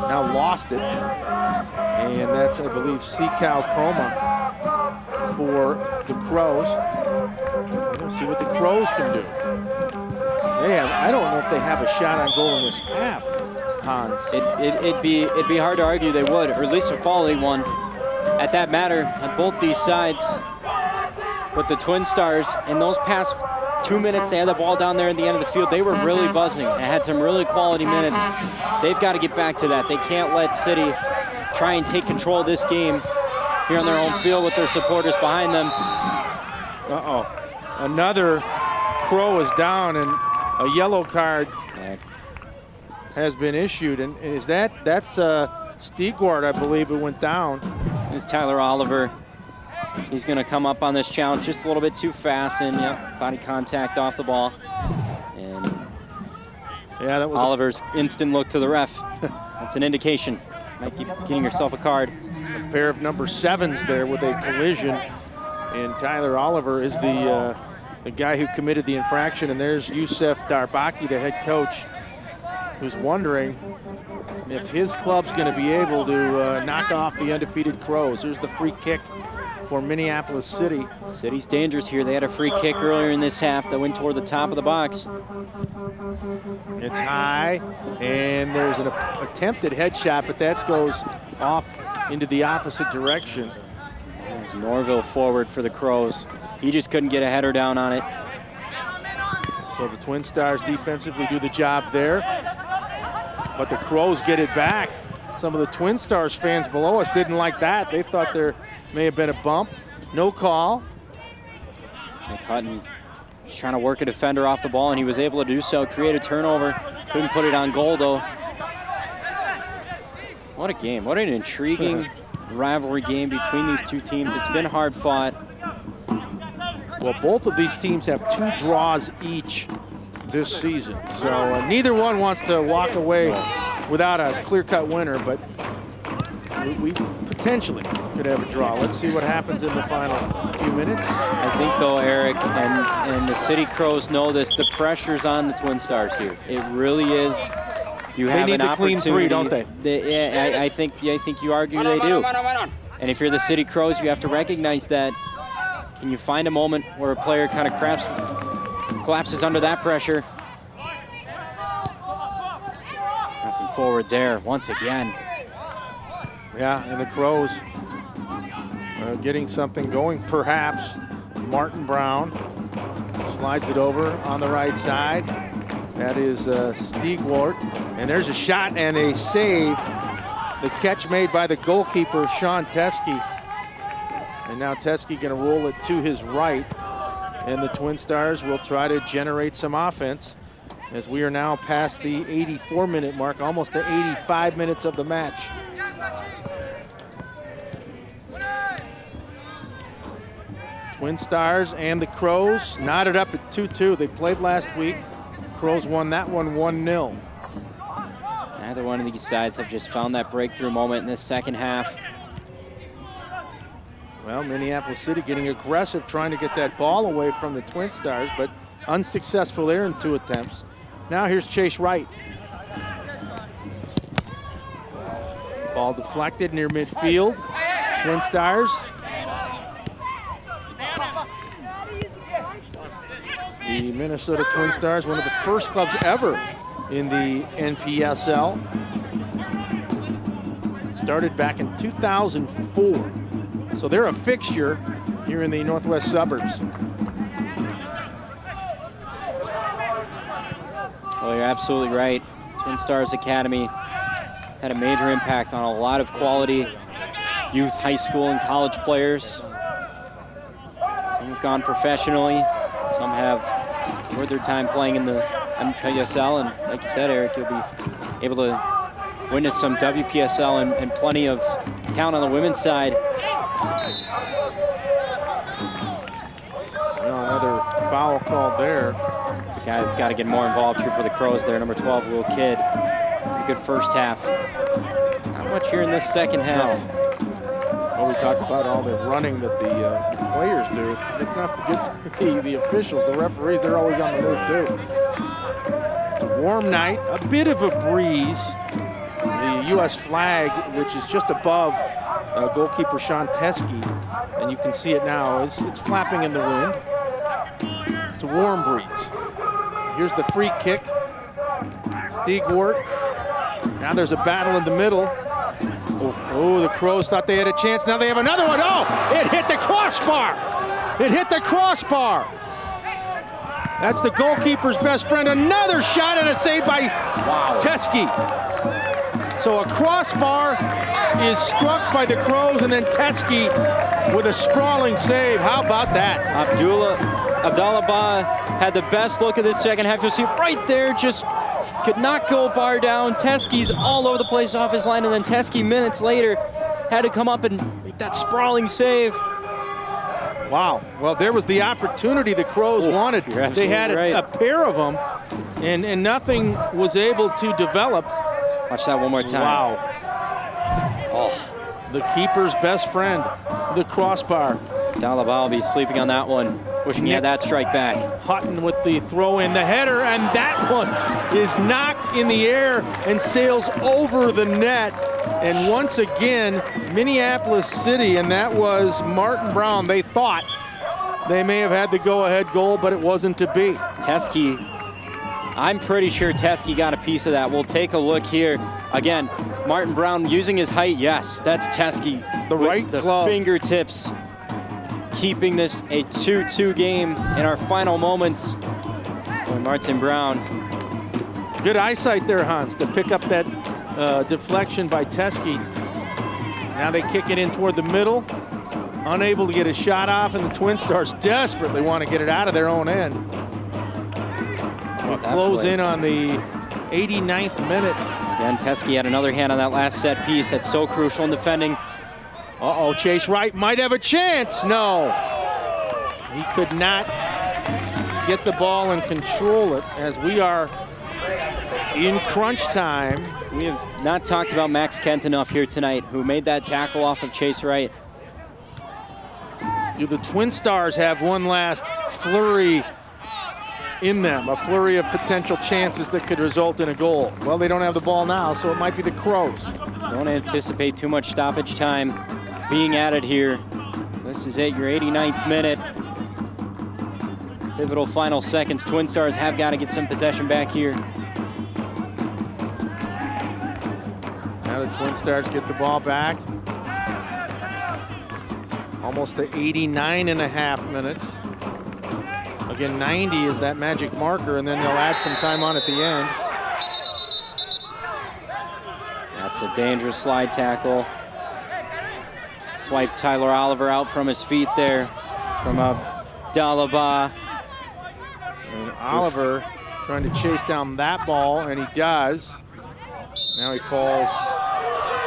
now lost it. And that's, I believe, Seacow Chroma for the Crows. We'll see what the Crows can do. They have, I don't know if they have a shot on goal in this half, Hans. It'd be hard to argue they would, or at least a quality one. At that matter, on both these sides, with the Twin Stars, in those past 2 minutes, they had the ball down there at the end of the field. They were really buzzing. They had some really quality minutes. They've got to get back to that. They can't let City try and take control of this game here on their home field with their supporters behind them. Another Crow is down, and a yellow card has been issued. And is that's Stigward, I believe, who went down. This is Tyler Oliver. He's going to come up on this challenge just a little bit too fast, and body contact off the ball. And yeah, that was Oliver's instant look to the ref. That's an indication. Might keep getting yourself a card. A pair of number 7s there with a collision And Tyler Oliver is the guy who committed the infraction. And there's Youssef Darbaki, the head coach, who's wondering if his club's going to be able to knock off the undefeated Crows. Here's the free kick for Minneapolis City. City's dangerous here. They had a free kick earlier in this half that went toward the top of the box. It's high, and there's an attempted headshot, but that goes off into the opposite direction. There's Norville forward for the Crows. He just couldn't get a header down on it. So the Twin Stars defensively do the job there, but the Crows get it back. Some of the Twin Stars fans below us didn't like that. They thought there may have been a bump. No call. Nick Hutton was trying to work a defender off the ball, and he was able to do so, create a turnover. Couldn't put it on goal, though. What a game. What an intriguing rivalry game between these two teams. It's been hard fought. Well, both of these teams have 2 draws each this season. So neither one wants to walk away without a clear-cut winner, but we potentially could have a draw. Let's see what happens in the final few minutes. I think, though, Eric, and the City Crows know this, the pressure's on the Twin Stars here. It really is. You have they need an the clean opportunity. 3, don't they? I think you argue they do. And if you're the City Crows, you have to recognize that. Can you find a moment where a player kind of collapses under that pressure? Nothing forward there once again. Yeah, and the Crows getting something going, perhaps. Martin Brown slides it over on the right side. That is Stigwart. And there's a shot and a save. The catch made by the goalkeeper, Sean Teskey. And now Teskey going to roll it to his right. And the Twin Stars will try to generate some offense as we are now past the 84-minute mark, almost to 85 minutes of the match. Twin Stars and the Crows knotted up at 2-2. They played last week. Crows won that one 1-0. Neither one of these sides have just found that breakthrough moment in this second half. Well, Minneapolis City getting aggressive, trying to get that ball away from the Twin Stars, but unsuccessful there in 2 attempts. Now here's Chase Wright. Ball deflected near midfield. Twin Stars. The Minnesota Twin Stars, one of the first clubs ever in the NPSL. Started back in 2004. So they're a fixture here in the Northwest Suburbs. Well, you're absolutely right. Twin Stars Academy had a major impact on a lot of quality youth, high school, and college players. Some have gone professionally. Some have enjoyed their time playing in the MPSL. And like you said, Eric, you'll be able to witness some WPSL and plenty of talent on the women's side. Well, another foul called there. It's a guy that's got to get more involved here for the Crows there, number 12, Will Kidd. Pretty good first half. Not much here in this second half. Well, we talk about all the running that the players do. Let's not forget the officials, the referees, they're always on the move too. It's a warm night, a bit of a breeze. The U.S. flag, which is just above goalkeeper Sean Teskey, and you can see it now, it's flapping in the wind. It's a warm breeze. Here's the free kick. Stigwart. Now there's a battle in the middle. Oh, the Crows thought they had a chance. Now they have another one. Oh, it hit the crossbar. It hit the crossbar. That's the goalkeeper's best friend. Another shot and a save by Teskey. So a crossbar is struck by the Crows, and then Teskey with a sprawling save. How about that? Abdallah Ba had the best look of this second half. You'll see right there, just could not go bar down. Teskey's all over the place off his line, and then Teskey minutes later had to come up and make that sprawling save. Wow. Well, there was the opportunity the Crows wanted. They had a pair of them, and nothing was able to develop. Watch that one more time. Wow. Oh, the keeper's best friend, the crossbar. Dalaba will be sleeping on that one, wishing he had that strike back. Hutton with the throw in the header, and that one is knocked in the air and sails over the net. And once again, Minneapolis City, and that was Martin Brown. They thought they may have had the go-ahead goal, but it wasn't to be. Teske, I'm pretty sure Teske got a piece of that. We'll take a look here. Again, Martin Brown using his height. Yes, that's Teske. The right glove. Fingertips, keeping this a 2-2 game in our final moments. Boy, Martin Brown. Good eyesight there, Hans, to pick up that deflection by Teske. Now they kick it in toward the middle. Unable to get a shot off, and the Twin Stars desperately want to get it out of their own end. We close in on the 89th minute. Again, Teske had another hand on that last set piece. That's so crucial in defending. Uh-oh, Chase Wright might have a chance. No. He could not get the ball and control it as we are in crunch time. We have not talked about Max Kent enough here tonight, who made that tackle off of Chase Wright. Do the Twin Stars have one last flurry in them, a flurry of potential chances that could result in a goal? Well, they don't have the ball now, so it might be the Crows. Don't anticipate too much stoppage time being added here. So this is it, your 89th minute. Pivotal final seconds. Twin Stars have got to get some possession back here. Now the Twin Stars get the ball back. Almost to 89.5 minutes. Again, 90 is that magic marker, and then they'll add some time on at the end. That's a dangerous slide tackle. Swiped Tyler Oliver out from his feet there from a Dalaba. And Oliver trying to chase down that ball, and he does. Now he falls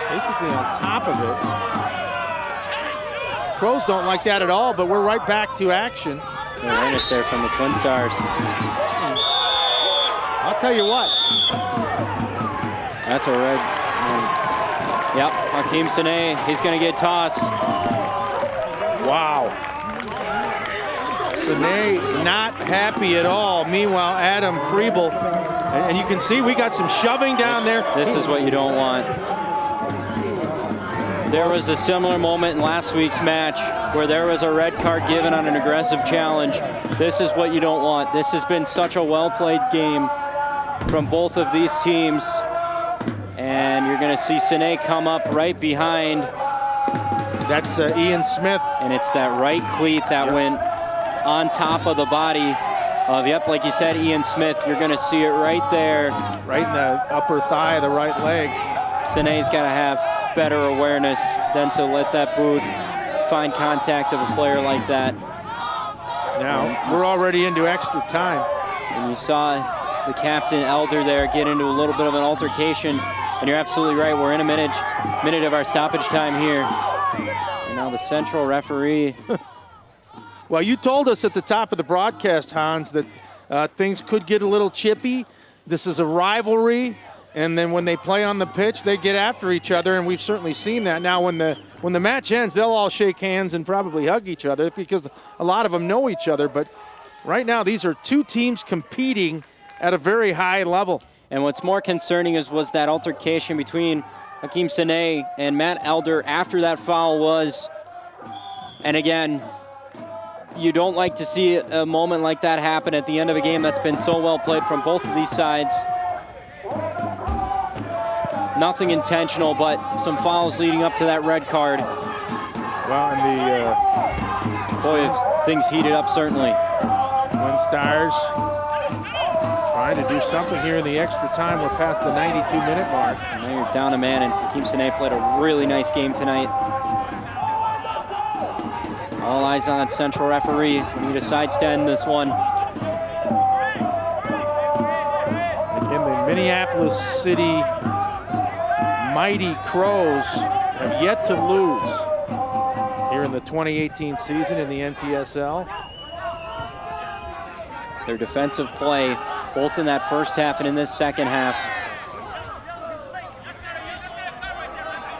basically on top of it. Crows don't like that at all, but we're right back to action. Awareness there from the Twin Stars. I'll tell you what. That's a red. Yep, Hakeem Sane, he's going to get tossed. Wow. Sane not happy at all. Meanwhile, Adam Preble, and you can see we got some shoving down there. This is what you don't want. There was a similar moment in last week's match where there was a red card given on an aggressive challenge. This is what you don't want. This has been such a well-played game from both of these teams. And you're going to see Sane come up right behind. That's Ian Smith. And it's that right cleat that went on top of the body of, yep, like you said, Ian Smith. You're going to see it right there. Right in the upper thigh of the right leg. Sane's got to have better awareness than to let that boot find contact of a player like that. Now, we're already into extra time. And you saw the captain, Elder, there get into a little bit of an altercation. And you're absolutely right, we're in a minute of our stoppage time here. And now the central referee. Well, you told us at the top of the broadcast, Hans, that things could get a little chippy. This is a rivalry. And then when they play on the pitch, they get after each other, and we've certainly seen that. Now, when the match ends, they'll all shake hands and probably hug each other because a lot of them know each other. But right now, these are two teams competing at a very high level. And what's more concerning was that altercation between Hakeem Sane and Matt Elder after that foul was. And again, you don't like to see a moment like that happen at the end of a game that's been so well played from both of these sides. Nothing intentional, but some fouls leading up to that red card. Well, and boy, if things heated up, certainly. Twin Stars trying to do something here in the extra time. We're past the 92-minute mark. And now you're down a man, and Hakeem Sane played a really nice game tonight. All eyes on that central referee. We need a sides to end this one. Again, the Minneapolis City Mighty Crows have yet to lose here in the 2018 season in the NPSL. Their defensive play, both in that first half and in this second half,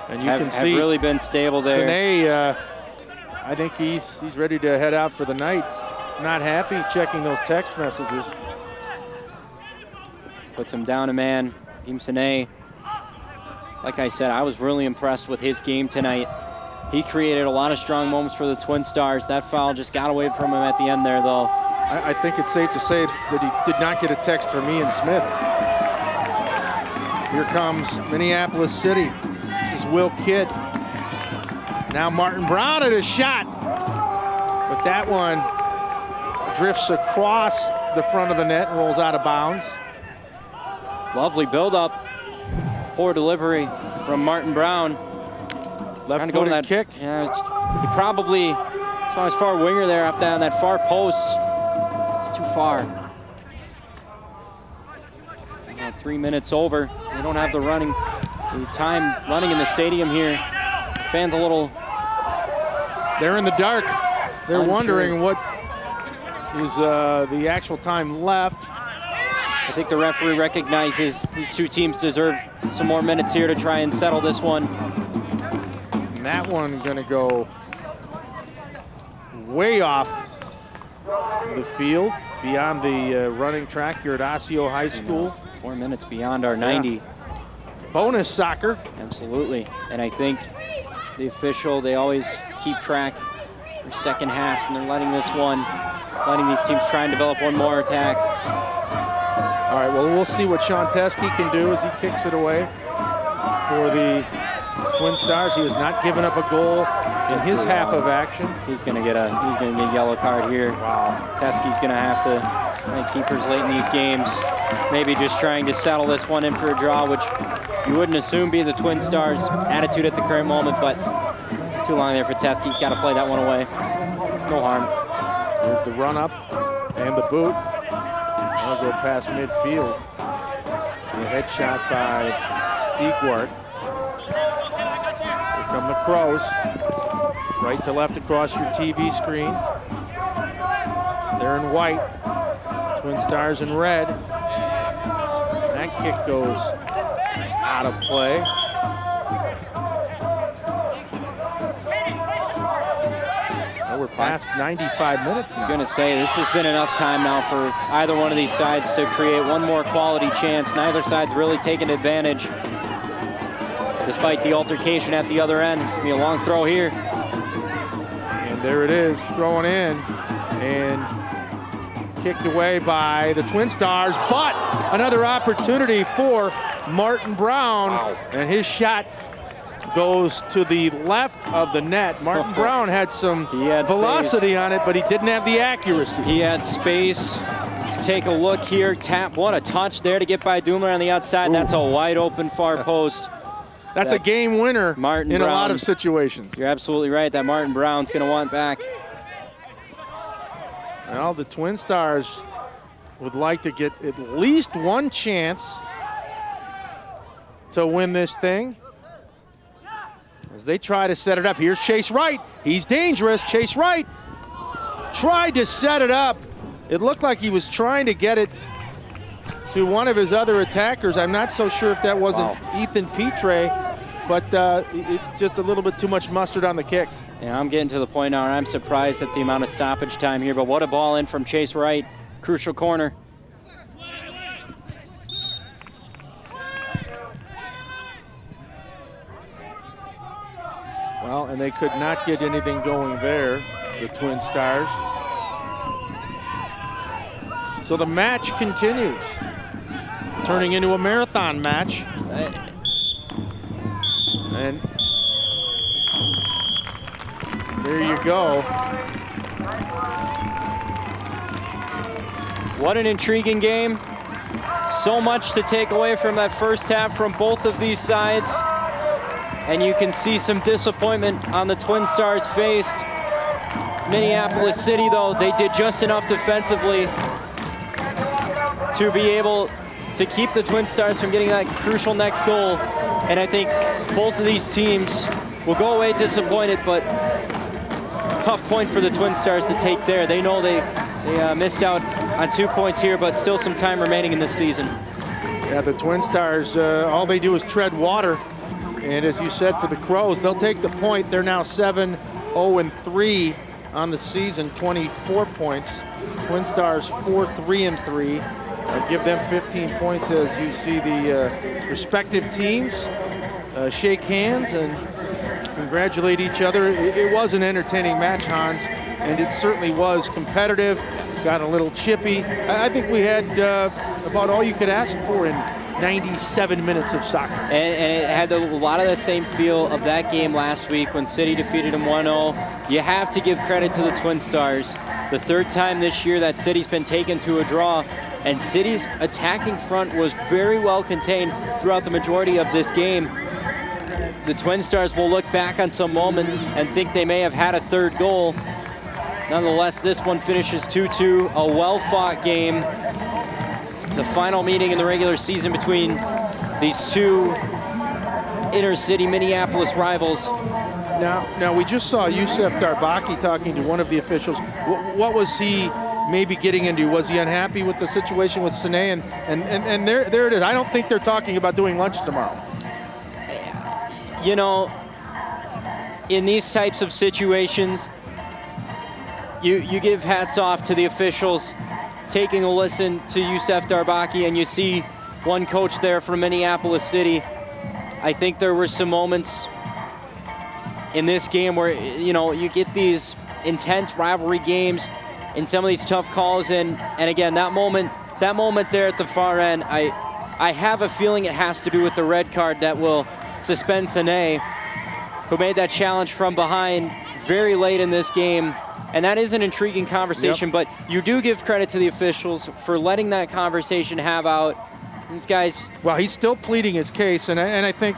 and you can see have really been stable there. Sane I think he's ready to head out for the night. Not happy checking those text messages. Puts him down a man. Gimsone, like I said, I was really impressed with his game tonight. He created a lot of strong moments for the Twin Stars. That foul just got away from him at the end there, though. I think it's safe to say that he did not get a text from Ian Smith. Here comes Minneapolis City. This is Will Kidd. Now Martin Brown at a shot. But that one drifts across the front of the net and rolls out of bounds. Lovely build-up. Poor delivery from Martin Brown. Left-footed kick. Yeah, he probably saw his far winger there after that far post. It's too far. 3 minutes over. They don't have the time running in the stadium here. Fans a little. They're in the dark. They're unsure. wondering what is the actual time left. I think the referee recognizes these two teams deserve some more minutes here to try and settle this one. And that one gonna go way off the field, beyond the running track here at Osseo High School. 4 minutes beyond our 90. Yeah. Bonus soccer. Absolutely. And I think the official, they always keep track for second halves, and they're letting these teams try and develop one more attack. All right, well, we'll see what Sean Teskey can do as he kicks it away for the Twin Stars. He has not given up a goal in his half of action. He's gonna get a yellow card here. Wow. Teskey's gonna have to play keepers late in these games. Maybe just trying to settle this one in for a draw, which you wouldn't assume be the Twin Stars' attitude at the current moment, but too long there for Teskey. He's got to play that one away. No harm. There's the run up and the boot. That'll go past midfield. The head shot by Stigwart. Here come the Crows. Right to left across your TV screen. They're in white. Twin Stars in red. That kick goes out of play. Well, we're past 95 minutes now. I was going to say, this has been enough time now for either one of these sides to create one more quality chance. Neither side's really taken advantage. Despite the altercation at the other end, it's going to be a long throw here. And there it is, thrown in and kicked away by the Twin Stars, but another opportunity for Martin Brown. Wow. And his shot goes to the left of the net. Martin Brown had some velocity space on it, but he didn't have the accuracy. He had space. Let's take a look here. Tap, what a touch there to get by Dumler on the outside. Ooh. That's a wide open far post. That's a game winner in Brown, a lot of situations. You're absolutely right. That Martin Brown's going to want back. Well, the Twin Stars would like to get at least one chance to win this thing as they try to set it up. Here's Chase Wright. He's dangerous. Chase Wright tried to set it up. It looked like he was trying to get it to one of his other attackers. I'm not so sure if that wasn't Ethan Petre, but just a little bit too much mustard on the kick. Yeah, I'm getting to the point now where I'm surprised at the amount of stoppage time here, but what a ball in from Chase Wright. Crucial corner. Well, and they could not get anything going there, the Twin Stars. So the match continues, turning into a marathon match. And there you go. What an intriguing game. So much to take away from that first half from both of these sides. And you can see some disappointment on the Twin Stars' face. Minneapolis City, though, they did just enough defensively to be able to keep the Twin Stars from getting that crucial next goal. And I think both of these teams will go away disappointed, but tough point for the Twin Stars to take there. They know they missed out on 2 points here, but still some time remaining in this season. Yeah, the Twin Stars, all they do is tread water. And as you said, for the Crows, they'll take the point. They're now 7 0-3 on the season, 24 points. Twin Stars 4-3-3. Give them 15 points as you see the respective teams shake hands and congratulate each other. It was an entertaining match, Hans, and it certainly was competitive. Got a little chippy. I think we had about all you could ask for in 97 minutes of soccer. And it had a lot of the same feel of that game last week when City defeated them 1-0. You have to give credit to the Twin Stars. The third time this year that City's been taken to a draw, and City's attacking front was very well contained throughout the majority of this game. The Twin Stars will look back on some moments and think they may have had a third goal. Nonetheless, this one finishes 2-2, a well-fought game. The final meeting in the regular season between these two inner-city Minneapolis rivals. Now we just saw Youssef Darbaki talking to one of the officials. What was he maybe getting into? Was he unhappy with the situation with Sine? And there it is. I don't think they're talking about doing lunch tomorrow. You know, in these types of situations, you give hats off to the officials taking a listen to Youssef Darbaki, and you see one coach there from Minneapolis City. I think there were some moments in this game where, you know, you get these intense rivalry games and some of these tough calls, and again, that moment there at the far end, I have a feeling it has to do with the red card that will suspend Sine, who made that challenge from behind very late in this game. And that is an intriguing conversation, but you do give credit to the officials for letting that conversation have out. These guys... Well, he's still pleading his case, and I think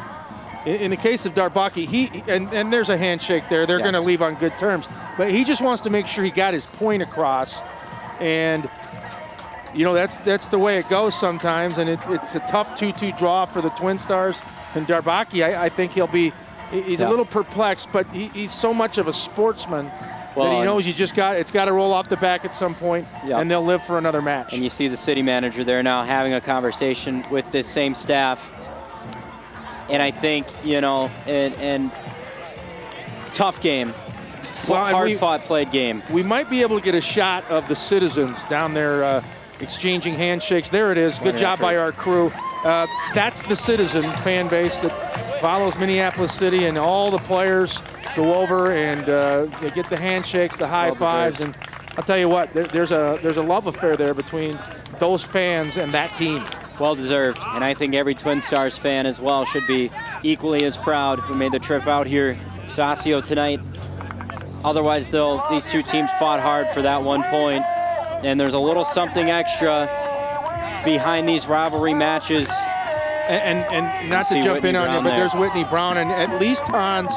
in the case of Darbaki, and there's a handshake there. They're going to leave on good terms. But he just wants to make sure he got his point across. And, you know, that's the way it goes sometimes, and it's a tough 2-2 draw for the Twin Stars. And Darbaki, I think he's a little perplexed, but he's so much of a sportsman that he knows it's got to roll off the back at some point, and they'll live for another match. And you see the city manager there now having a conversation with this same staff. And I think, you know, and tough game, hard-fought played game. We might be able to get a shot of the citizens down there exchanging handshakes. There it is. Good job by our crew. That's the citizen fan base that follows Minneapolis City, and all the players go over and they get the handshakes, the high fives, and I'll tell you what, there's a love affair there between those fans and that team. Well deserved, and I think every Twin Stars fan as well should be equally as proud who made the trip out here to Osseo tonight. Otherwise, though, these two teams fought hard for that 1 point, and there's a little something extra behind these rivalry matches. And not to jump in on you, but there's Whitney Brown, and at least Hans,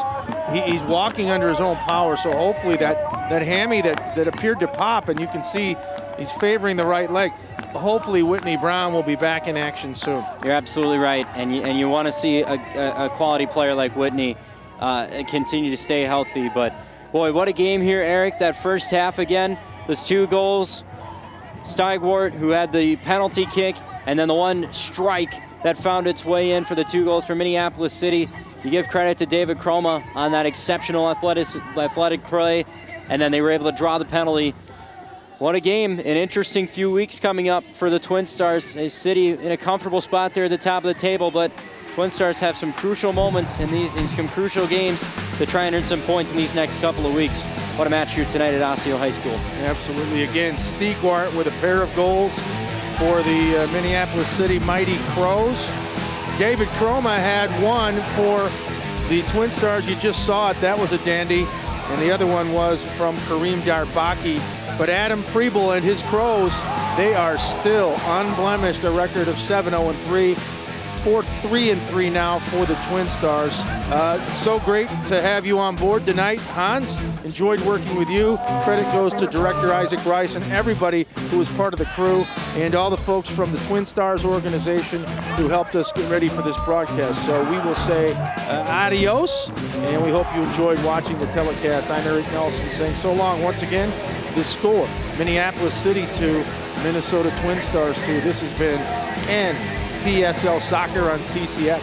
he's walking under his own power, so hopefully that hammy that appeared to pop, and you can see he's favoring the right leg. Hopefully Whitney Brown will be back in action soon. You're absolutely right, and you want to see a quality player like Whitney continue to stay healthy. But boy, what a game here, Eric. That first half again, those 2 goals. Steigwart, who had the penalty kick, and then the one strike that found its way in for the 2 goals for Minneapolis City. You give credit to David Chroma on that exceptional athletic play, and then they were able to draw the penalty. What a game. An interesting few weeks coming up for the Twin Stars. A City in a comfortable spot there at the top of the table, but Twin Stars have some crucial moments in these some crucial games to try and earn some points in these next couple of weeks. What a match here tonight at Osseo High School. Absolutely. Again, Steigwart with a pair of goals for the Minneapolis City Mighty Crows. David Chroma had one for the Twin Stars. You just saw it. That was a dandy. And the other one was from Kareem Darbaki. But Adam Preble and his Crows, they are still unblemished, a record of 7-0-3. 4-3-3 now for the Twin Stars. So great to have you on board tonight, Hans. Enjoyed working with you. Credit goes to Director Isaac Rice and everybody who was part of the crew, and all the folks from the Twin Stars organization who helped us get ready for this broadcast. So we will say adios, and we hope you enjoyed watching the telecast. I'm Eric Nelson saying so long. Once again, the score, Minneapolis City 2, Minnesota Twin Stars 2. This has been NPSL Soccer on CCX.